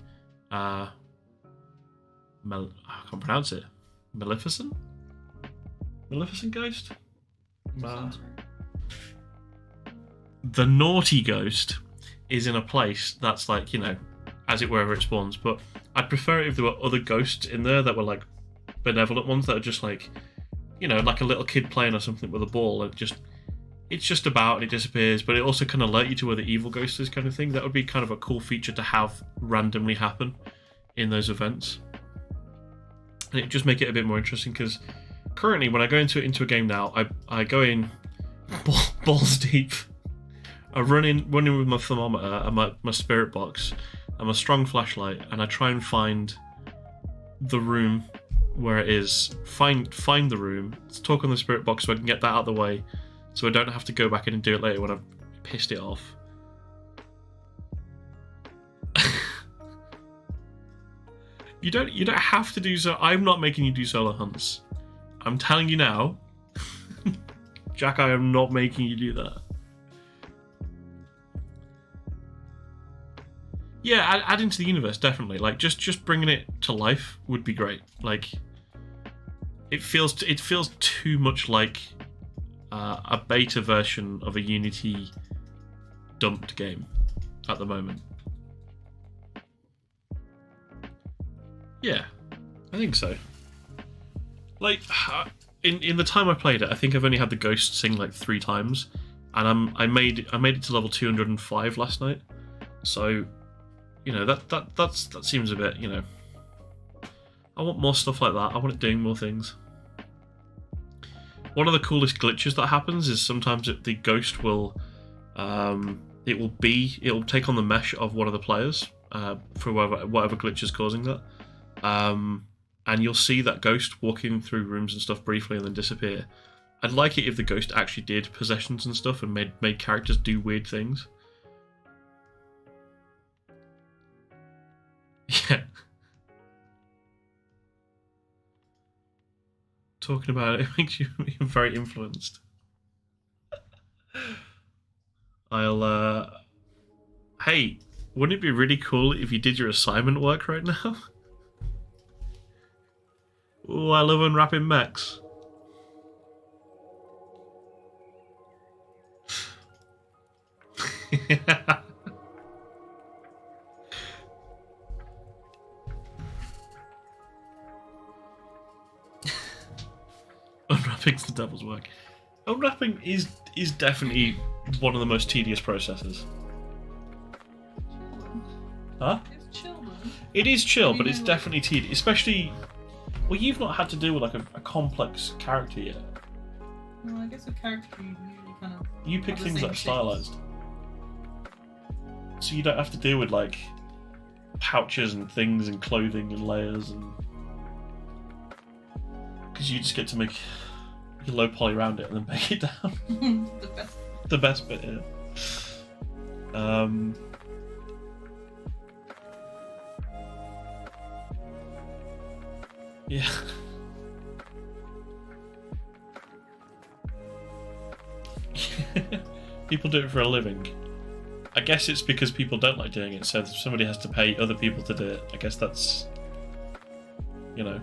I can't pronounce it. Maleficent Ghost. The naughty Ghost is in a place that's like, as it wherever it spawns. But I'd prefer it if there were other ghosts in there that were like benevolent ones that are just like, like a little kid playing or something with a ball. It's just about and it disappears, but it also can alert you to where the evil ghost is, kind of thing. That would be kind of a cool feature to have randomly happen in those events. And it just make it a bit more interesting, because currently when I go into a game now, I go in balls deep. I run in with my thermometer and my spirit box and my strong flashlight, and I try and find the room where it is. Find the room. Let's talk on the spirit box so I can get that out of the way, so I don't have to go back in and do it later when I've pissed it off. You don't have to do so. I'm not making you do solo hunts. I'm telling you now, Jack, I am not making you do that. Yeah, add into the universe, definitely. Like just bringing it to life would be great. Like it feels too much like a beta version of a Unity dumped game at the moment. Yeah, I think so. Like in the time I played it, I think I've only had the ghost sing like 3 times, and I made it to level 205 last night. So, you know, that seems a bit, you know. I want more stuff like that. I want it doing more things. One of the coolest glitches that happens is sometimes the ghost will, it'll take on the mesh of one of the players for whatever glitch is causing that, and you'll see that ghost walking through rooms and stuff briefly and then disappear. I'd like it if the ghost actually did possessions and stuff and made characters do weird things. Yeah. Talking about it makes you very influenced. Hey, wouldn't it be really cool if you did your assignment work right now? Oh, I love unwrapping mechs. Unwrapping's the devil's work. Unwrapping is definitely one of the most tedious processes. Huh? It's chill, though. It is chill, but You it's know, definitely tedious. Especially, well, you've not had to deal with like a complex character yet. Well, I guess a character you usually kind of. You pick have the things same that are shapes. stylized, so you don't have to deal with like pouches and things and clothing and layers, and because you just get to make your low poly around it and then bake it down. The best. The best bit, yeah. Yeah. People do it for a living. I guess it's because people don't like doing it, so somebody has to pay other people to do it. I guess that's, you know.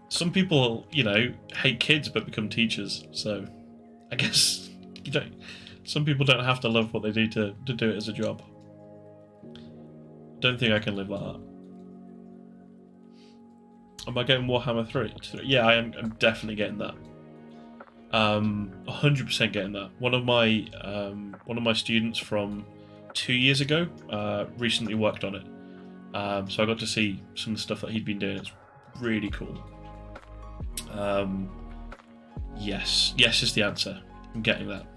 Some people, you know, hate kids but become teachers, so I guess you don't. Some people don't have to love what they do to do it as a job. Don't think I can live like that. Am I getting Warhammer 3? Yeah, I'm definitely getting that. 100% getting that. One of my students from 2 years ago recently worked on it, so I got to see some of the stuff that he'd been doing. It's really cool. Yes is the answer. I'm getting that.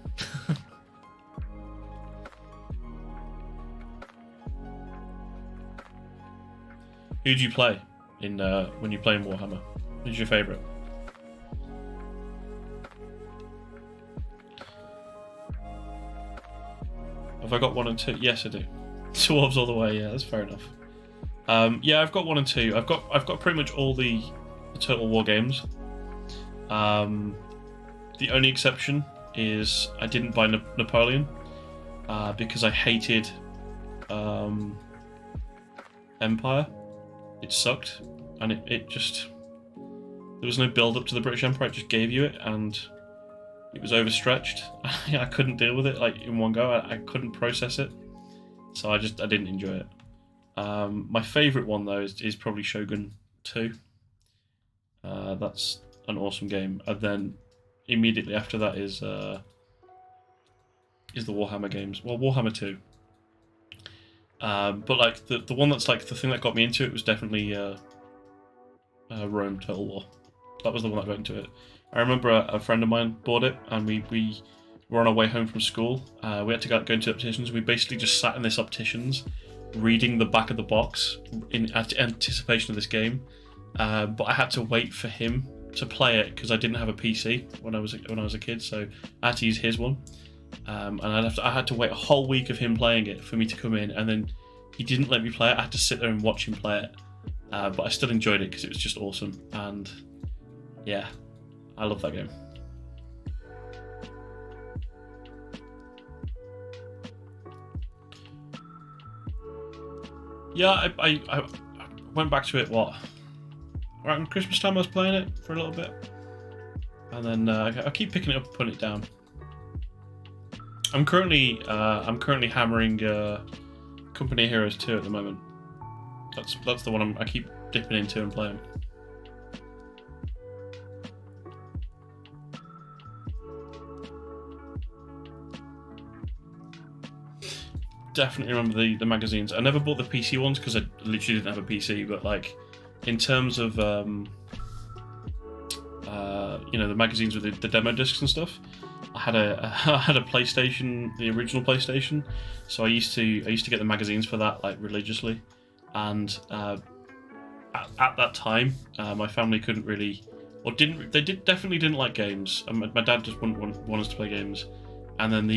Who do you play in when you play in Warhammer? Who's your favourite? Have I got 1 and 2? Yes, I do. Dwarves all the way. Yeah, that's fair enough. Yeah, I've got 1 and 2. I've got pretty much all the Total War games. The only exception is I didn't buy Napoleon because I hated Empire. It sucked, and it just, there was no build up to the British Empire. It just gave you it, and it was overstretched. I couldn't deal with it like in one go. I couldn't process it, so I didn't enjoy it. My favourite one though is probably Shogun 2. That's an awesome game, and then immediately after that is the Warhammer games. Well, Warhammer 2. But like the one that's like the thing that got me into it was definitely Rome Total War. That was the one that got into it. I remember a friend of mine bought it, and we were on our way home from school. We had to go into opticians. We basically just sat in this opticians, reading the back of the box in anticipation of this game. But I had to wait for him to play it because I didn't have a PC when I was a kid, so I had to use his one. And I had to wait a whole week of him playing it for me to come in, and then he didn't let me play it. I had to sit there and watch him play it, but I still enjoyed it because it was just awesome. And yeah, I love that game. Yeah, I went back to it around Christmas time. I was playing it for a little bit, and then I keep picking it up and putting it down. I'm currently hammering Company of Heroes 2 at the moment. That's the one I keep dipping into and playing. definitely remember the magazines. I never bought the PC ones because I literally didn't have a PC. But like, in terms of the magazines with the demo discs and stuff, I had a PlayStation, the original PlayStation. So I used to get the magazines for that like religiously, and at that time, my family couldn't really, or definitely didn't like games. My dad just wouldn't want us to play games, and then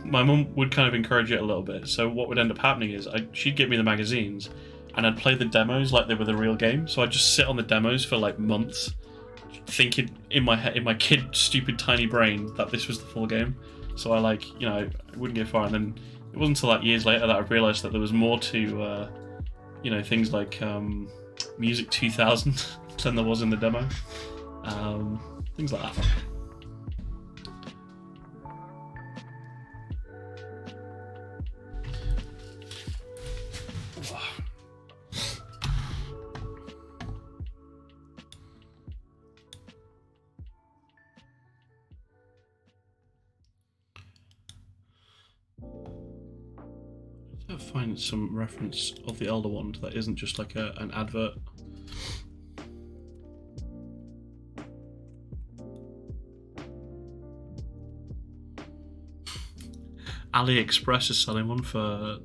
my mum would kind of encourage it a little bit. So what would end up happening is she'd give me the magazines, and I'd play the demos like they were the real game. So I'd just sit on the demos for like months, thinking in my kid stupid tiny brain that this was the full game. So I wouldn't get far, and then it wasn't until like years later that I realised that there was more to things like Music 2000 than there was in the demo. Things like that. Find some reference of the Elder Wand that isn't just like an advert. AliExpress is selling one for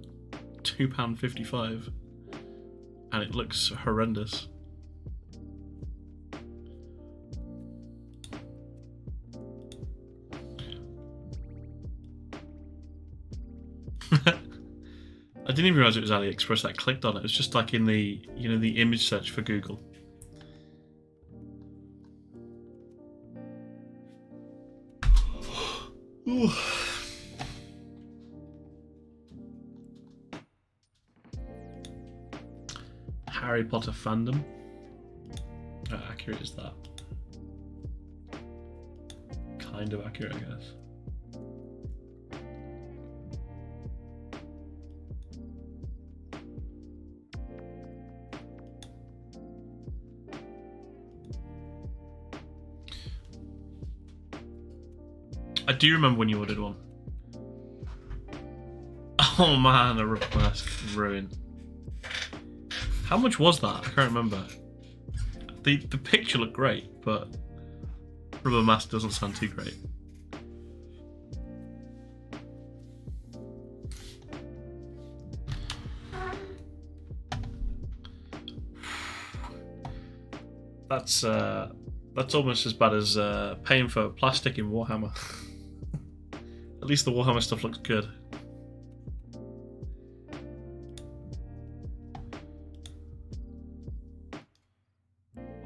£2.55 and it looks horrendous. I didn't even realise it was AliExpress that I clicked on it. It was just like in the the image search for Google. Ooh. Harry Potter fandom. How accurate is that? Kind of accurate, I guess. I do remember when you ordered one. Oh man, a rubber mask ruin. How much was that? I can't remember. The picture looked great, but rubber mask doesn't sound too great. That's almost as bad as paying for plastic in Warhammer. At least the Warhammer stuff looks good.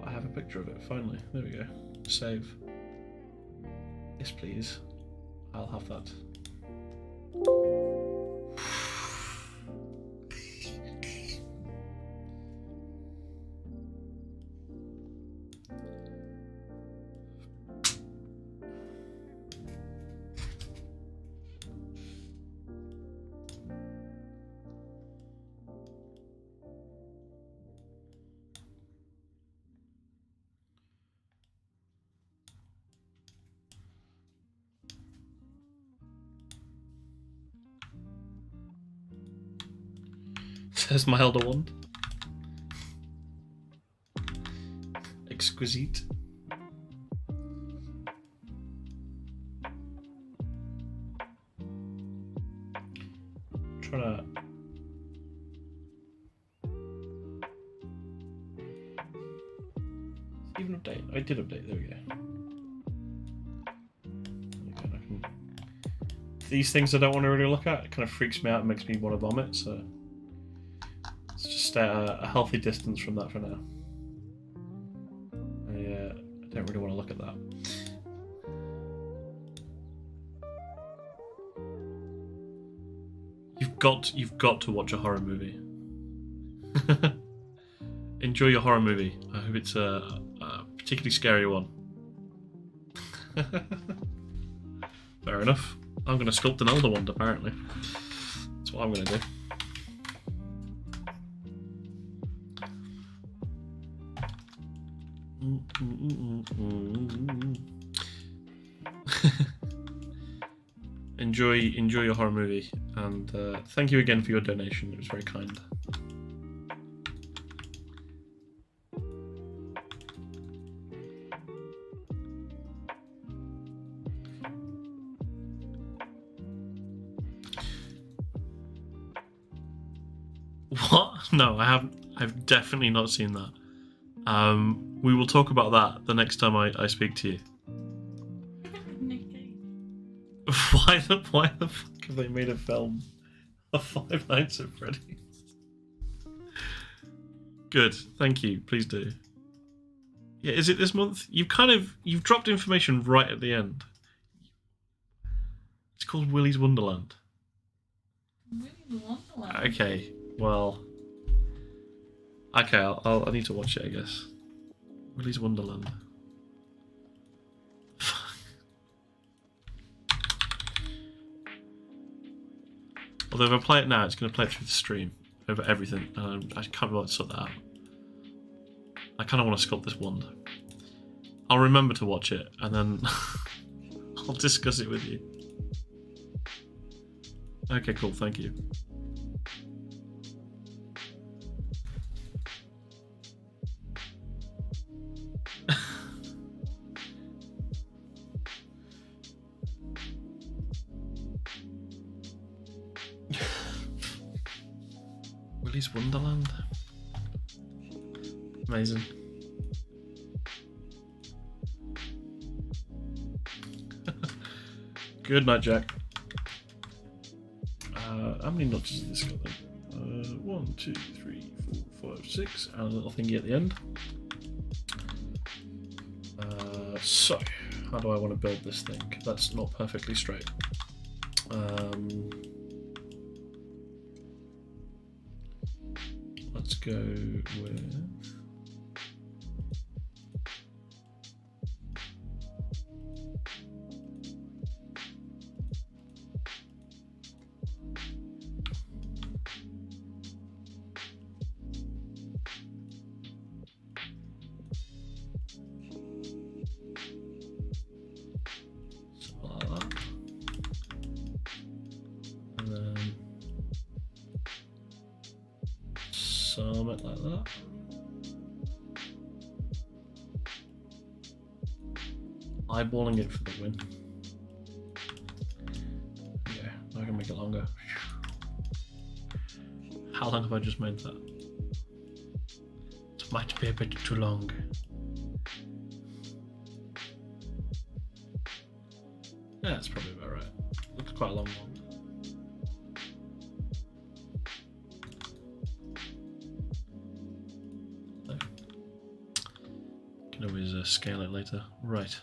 I have a picture of it, finally. There we go. Save. Yes, please. I'll have that. There's my Elder Wand. Exquisite. Trying to. Even update. I did update. There we go. These things I don't want to really look at. It kind of freaks me out and makes me want to vomit. So. Let's just stay at a healthy distance from that for now. I don't really want to look at that. You've got to watch a horror movie. Enjoy your horror movie. I hope it's a particularly scary one. Fair enough. I'm going to sculpt an Elder Wand, apparently. That's what I'm going to do. enjoy your horror movie, and thank you again for your donation. It was very kind. What? No, I haven't. I've definitely not seen that. We will talk about that the next time I speak to you. Nicky. Why the fuck have they made a film of Five Nights at Freddy's? Good, thank you. Please do. Yeah, is it this month? You've dropped information right at the end. It's called Willy's Wonderland. Willy's Wonderland. Okay, well. Okay, I need to watch it, I guess. Willy's Wonderland. Although if I play it now, it's going to play it through the stream over everything. I can't be able to sort that out. I kind of want to sculpt this wand. I'll remember to watch it, and then I'll discuss it with you. Okay, cool, thank you. Willy's Wonderland. Amazing. Good night, Jack. How many notches has this got then? 1, 2, 3, 4, 5, 6, and a little thingy at the end. So, how do I want to build this thing? That's not perfectly straight. Let's go with... Something like that. Eyeballing it for the win. Yeah, I can make it longer. How long have I just made that? It might be a bit too long. Yeah, that's probably about right. Looks quite a long one. Can always scale it later. Right.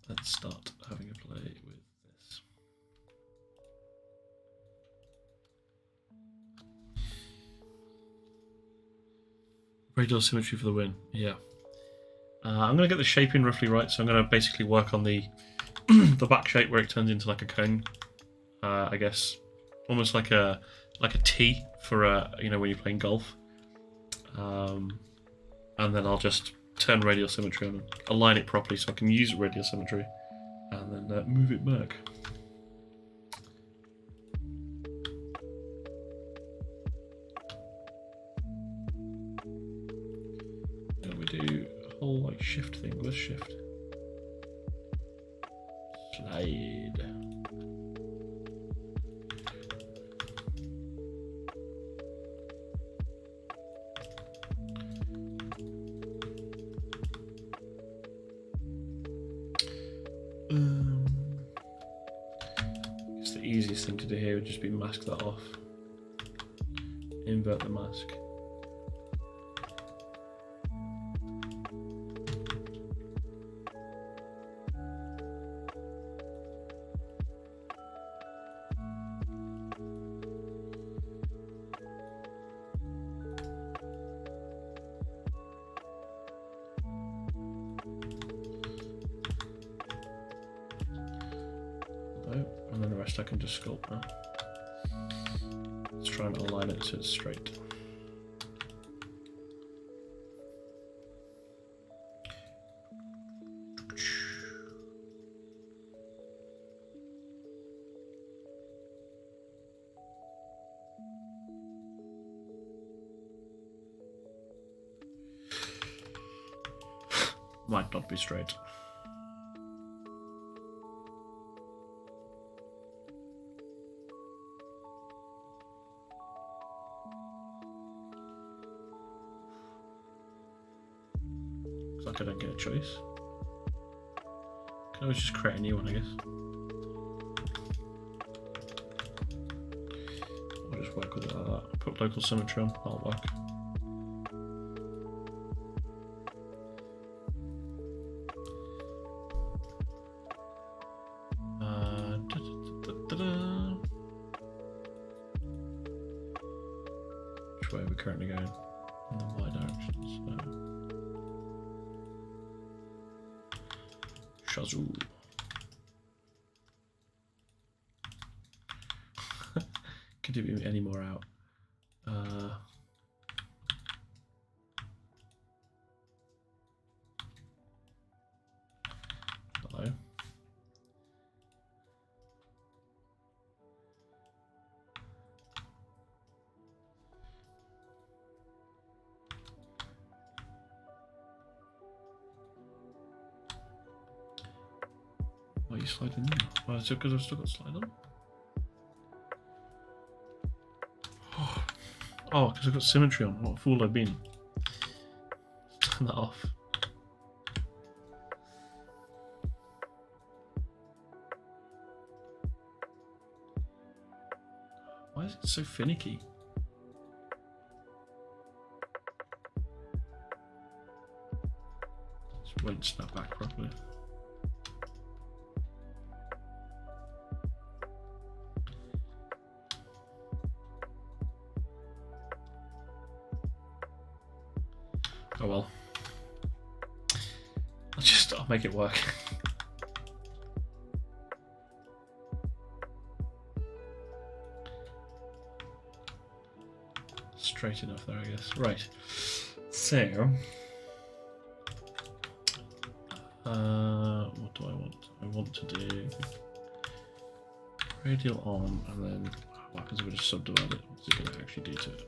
Let's start having a play with this. Radial symmetry for the win. Yeah. I'm going to get the shaping roughly right, so I'm going to basically work on the the back shape where it turns into like a cone. I guess almost like a T for you know, when you're playing golf. And then I'll just turn radial symmetry on and align it properly so I can use radial symmetry, and then move it back. And we do a whole like shift thing. Where's shift? Slide. It's the easiest thing to do here would just be mask that off. Invert the mask. And then the rest I can just sculpt now. Let's try and align it so it's straight. might not be straight. Looks like I don't get a choice. Can always just create a new one, I guess. I'll just work with it like that. Put local symmetry on, that'll work. Which way are we currently going? In the Y direction, so. Shazoo. Could you be any more out? Hello. Why are you sliding in? Oh, is it because I've still got slide on? Oh, because I've got symmetry on. What a fool I've been. Turn that off. Why is it so finicky? Just won't snap back properly. Oh well. I'll make it work. Straight enough there, I guess. Right. So, what do I want? I want to do radial on, and then what happens if we just subdivide it? What's it going to actually do to it?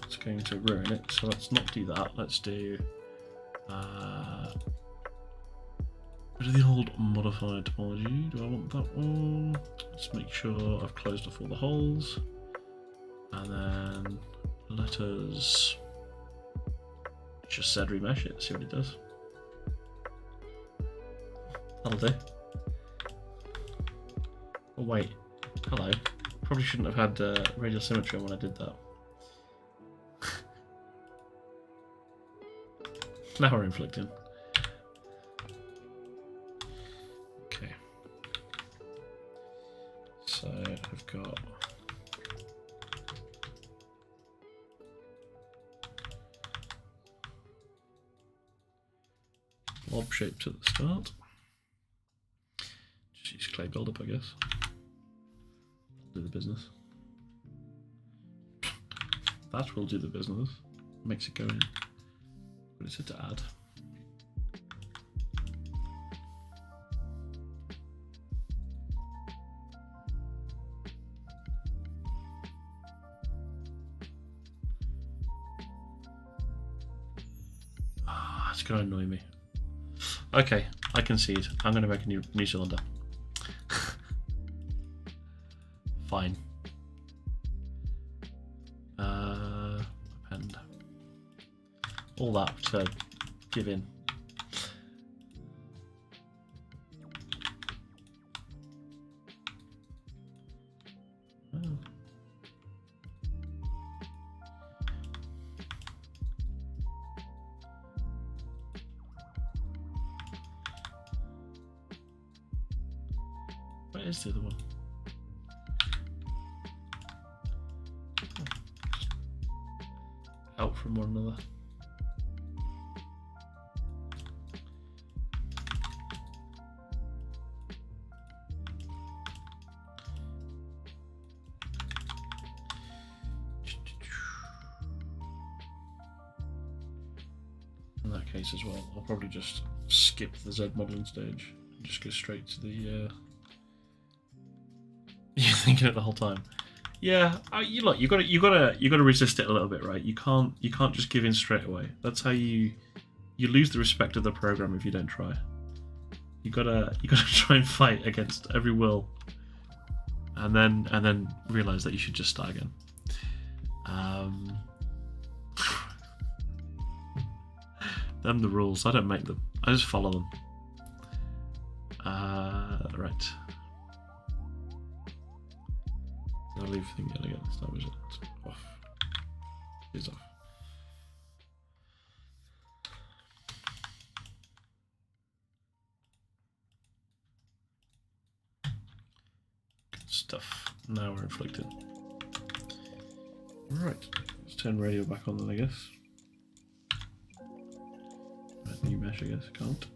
It's going to ruin it, so let's not do that. Let's do bit of the old modified topology. Do I want that one? Let's make sure I've closed off all the holes. And then let us just said remesh it, see what it does. That'll do. Oh wait, hello. Probably shouldn't have had radial symmetry on when I did that. Now we're inflicting. Okay. So I've got blob shaped at the start. Just use clay build-up, I guess. Do the business. That will do the business. Makes it go in. What is it to add? Ah, it's going to annoy me. Okay, I concede. I'm going to make a new cylinder. Fine. Append. All that to give in. Oh. Where is the other one? Out from one another. In that case as well, I'll probably just skip the Z modeling stage and just go straight to the you're thinking it the whole time. Yeah, you gotta resist it a little bit, right? You can't just give in straight away. That's how you lose the respect of the program if you don't try. You gotta try and fight against every will, and then realize that you should just start again. Them the rules. I don't make them. I just follow them. Right. I'll leave thing again. That was it. Off. It's off. Good stuff. Now we're inflicted. Right. Let's turn radio back on then, I guess. Right, new mesh, I guess. Can't.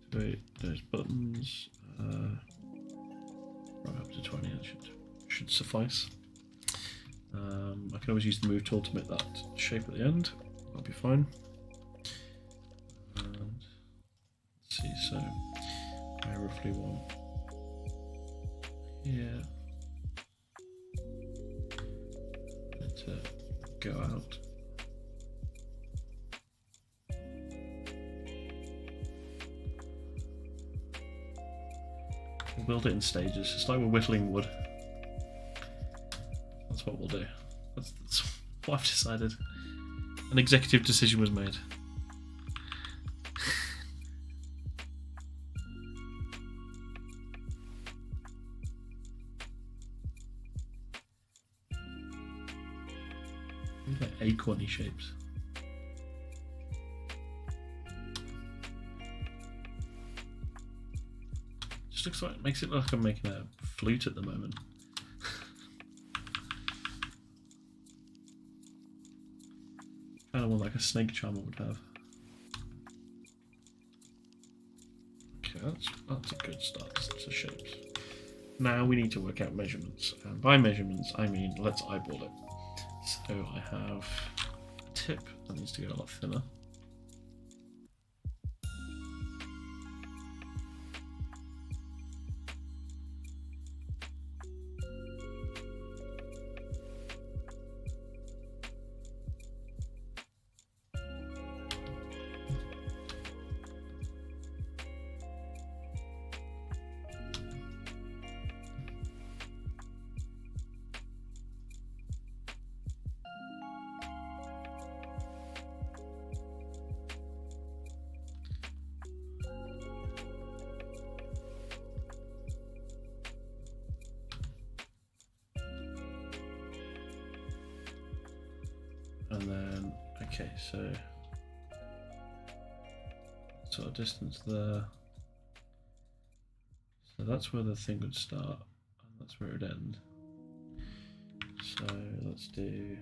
Activate those buttons. Right up to 20. That should suffice. I can always use the move tool to make that shape at the end. That'll be fine. And let's see, so I roughly want here to go out. We'll build it in stages. It's like we're whittling wood. That's what we'll do. That's what I've decided. An executive decision was made. Like acorny shapes. Just looks like, makes it look like I'm making a flute at the moment. Kind of one like a snake charmer would have. Okay, that's a good start to shapes. Now we need to work out measurements, and by measurements I mean let's eyeball it. So I have a tip that needs to go a lot thinner. And then, okay, so sort of distance there. So that's where the thing would start, and that's where it would end. So let's do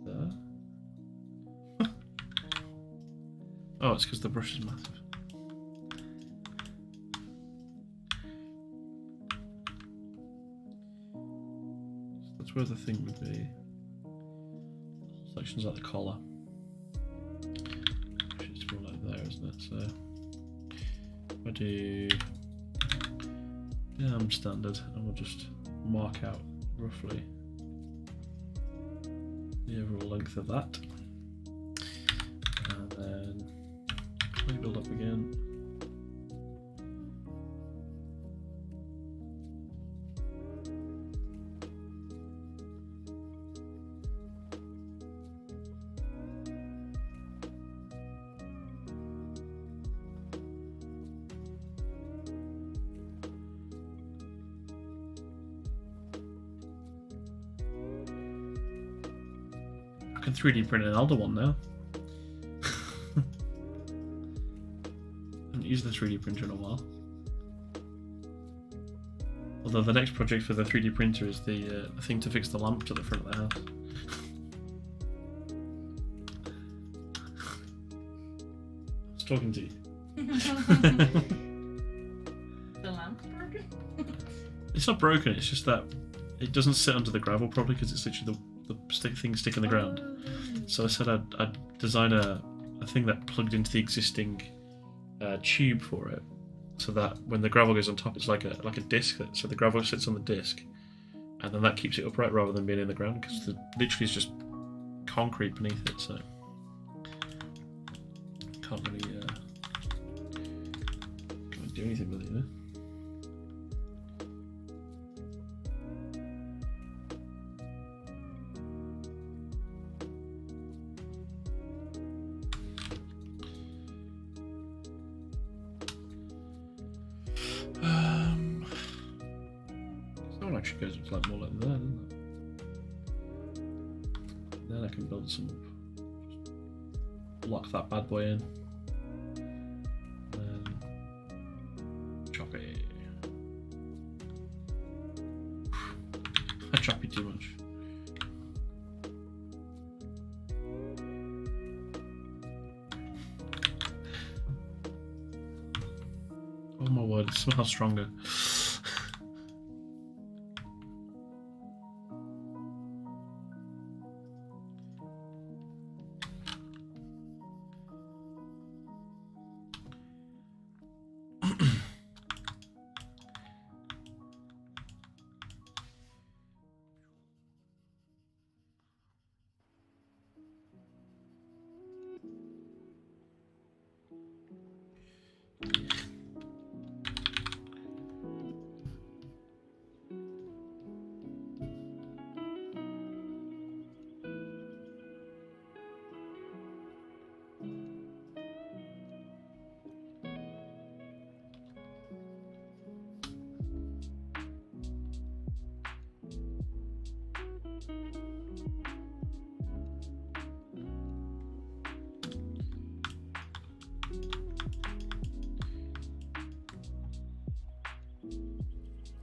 there. Oh, it's because the brush is massive. That's where the thing would be. Sections like the collar. It's more like there, isn't it? So if I do standard, and we'll just mark out roughly the overall length of that, and then build up again. I can 3D print an elder one now. I haven't used the 3D printer in a while. Although the next project for the 3D printer is the thing to fix the lamp to the front of the house. I was talking to you. The lamp's broken? It's not broken, it's just that it doesn't sit under the gravel properly because it's literally the thing stick in the ground. So I said I'd design a thing that plugged into the existing tube for it, so that when the gravel goes on top, it's like a disc. So the gravel sits on the disc, and then that keeps it upright rather than being in the ground, because literally it's just concrete beneath it. So can't really do anything with it, you know. Someone actually goes like more like there, doesn't it? Then I can build some. Lock that bad boy in. Then chop it. I chop it too much. Oh my word, it's somehow stronger.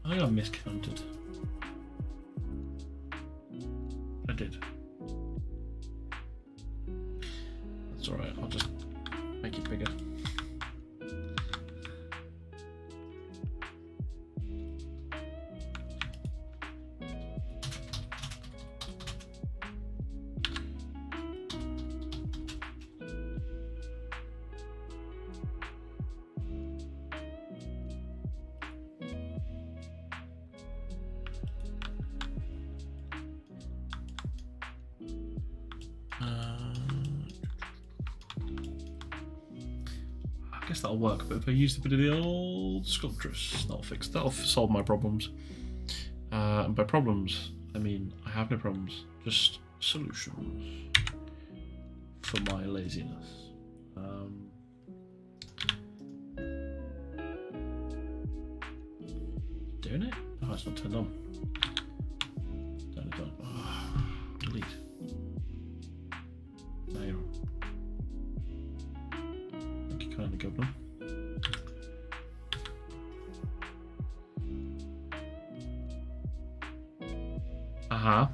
I think I miscounted. I did. That's alright, I'll just make it bigger. I guess that'll work, but if I use a bit of the old sculptress, that'll solve my problems. And by problems, I mean I have no problems, just solutions for my laziness. Doing it? Oh, it's not turned on. Turn it on. Oh, delete. Now you're on. Thank you kindly, Governor. Uh-huh.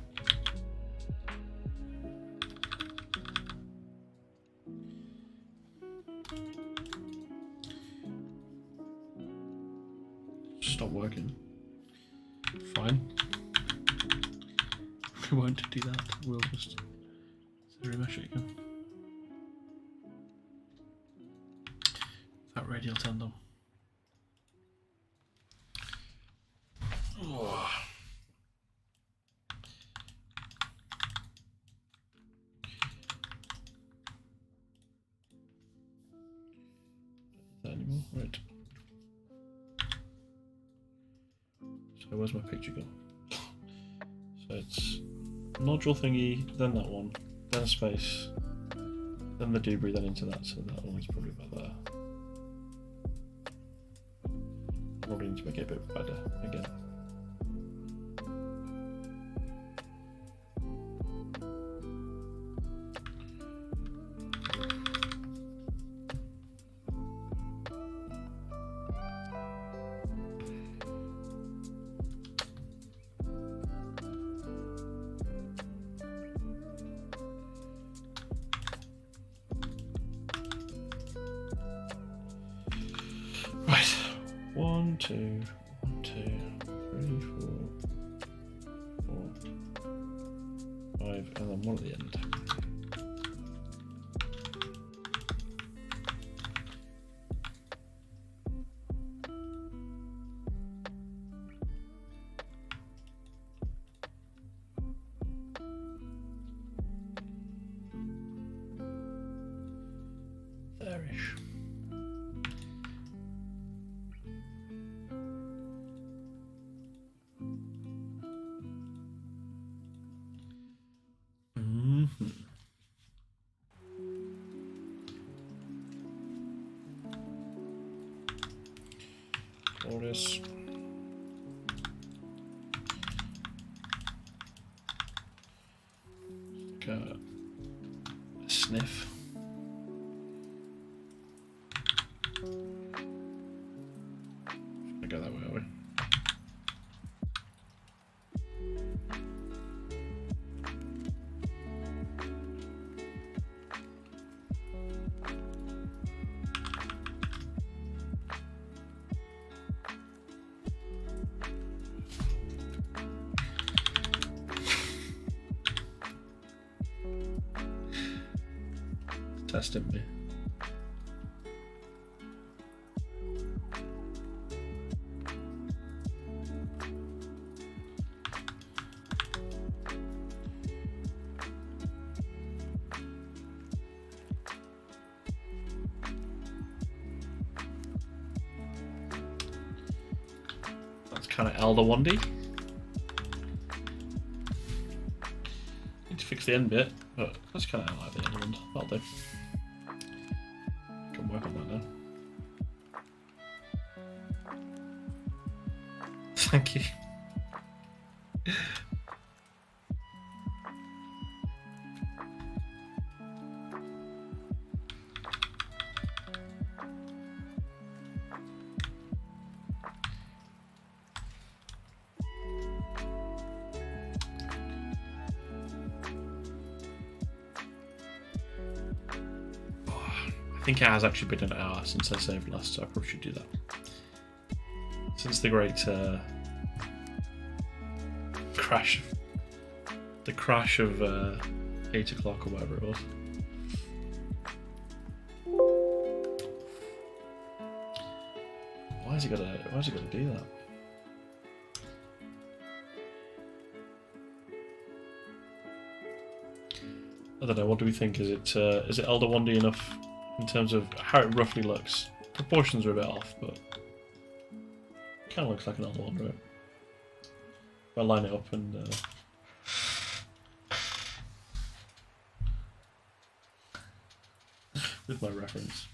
Stop working. Fine. We won't do that. We'll just remesh it again. That radial tendon. Oh. Not anymore. Right. So where's my picture gone? So it's nodule thingy, then that one, then a space, then the debris, then into that. So that one's probably about there. Probably need to make it a bit better again. Right, 1, 2, 1, 2, 3, 4, 4, 5, and then one at the end. Glorious. Like a sniff. Should I go that way, are we? Testing me. That's kind of Elder Wandy. Need to fix the end bit, but that's kind of like the end one. That'll do. Can work on that now. Thank you. I think it has actually been an hour since I saved last, so I probably should do that. Since the great crash of 8 o'clock or whatever it was. Why has he got to do that? I don't know. What do we think? Is it Elder Wandy enough in terms of how it roughly looks? Proportions are a bit off, but it kind of looks like an Elder Wand, right? If I line it up and with my reference.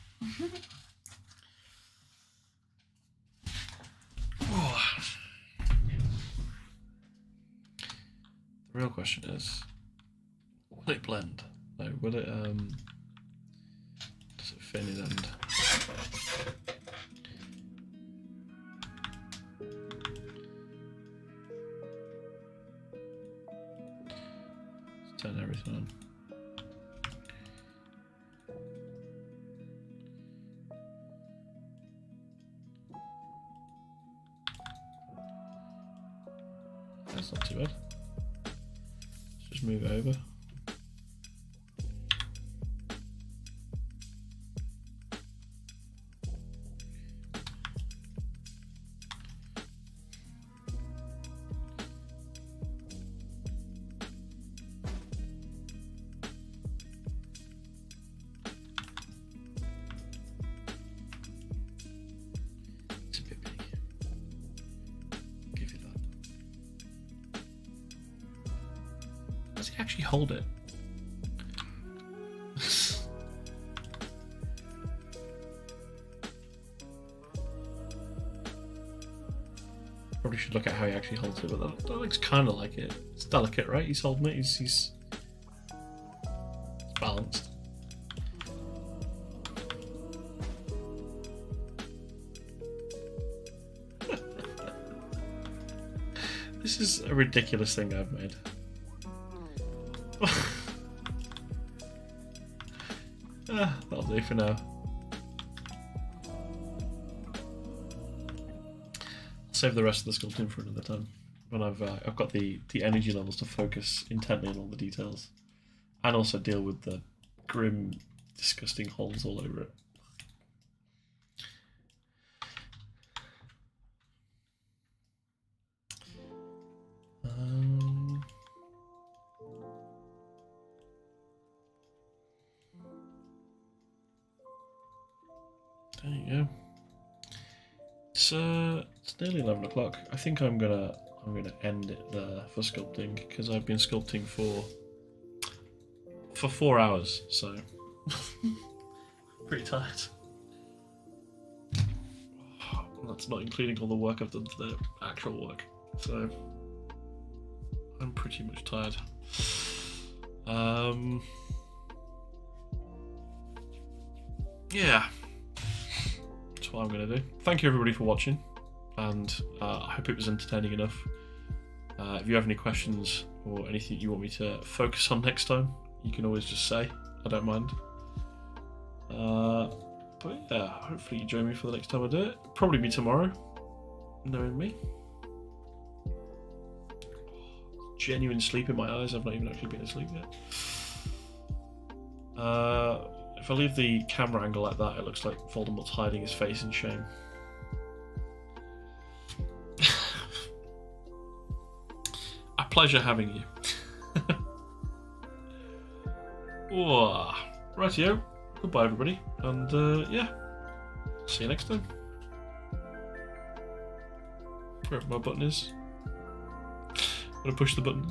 The real question is, will it blend? No, will it does it fit in his end? Let's turn everything on. That's not too bad. Let's just move it over. It's a bit big. I'll give you that. Does he actually hold it? Probably should look at how he actually holds it, but that looks kind of like it. It's delicate, right? He's holding it. He's balanced. This is a ridiculous thing I've made. That'll do for now. I'll save the rest of the sculpting for another time when I've got the energy levels to focus intently on all the details, and also deal with the grim, disgusting holes all over it. There you go. It's nearly 11 o'clock. I think I'm gonna end it there for sculpting, because I've been sculpting for 4 hours, so pretty tired. That's not including all the work I've done for the actual work. So I'm pretty much tired. Yeah, that's what I'm going to do. Thank you everybody for watching, and I hope it was entertaining enough. If you have any questions or anything you want me to focus on next time, you can always just say. I don't mind. But yeah, hopefully you join me for the next time I do it. Probably be tomorrow, knowing me. Genuine sleep in my eyes. I've not even actually been asleep yet. If I leave the camera angle like that, it looks like Voldemort's hiding his face in shame. A pleasure having you. Whoa. Rightio. Goodbye, everybody. And yeah, see you next time. Wherever my button is. I'm gonna push the button.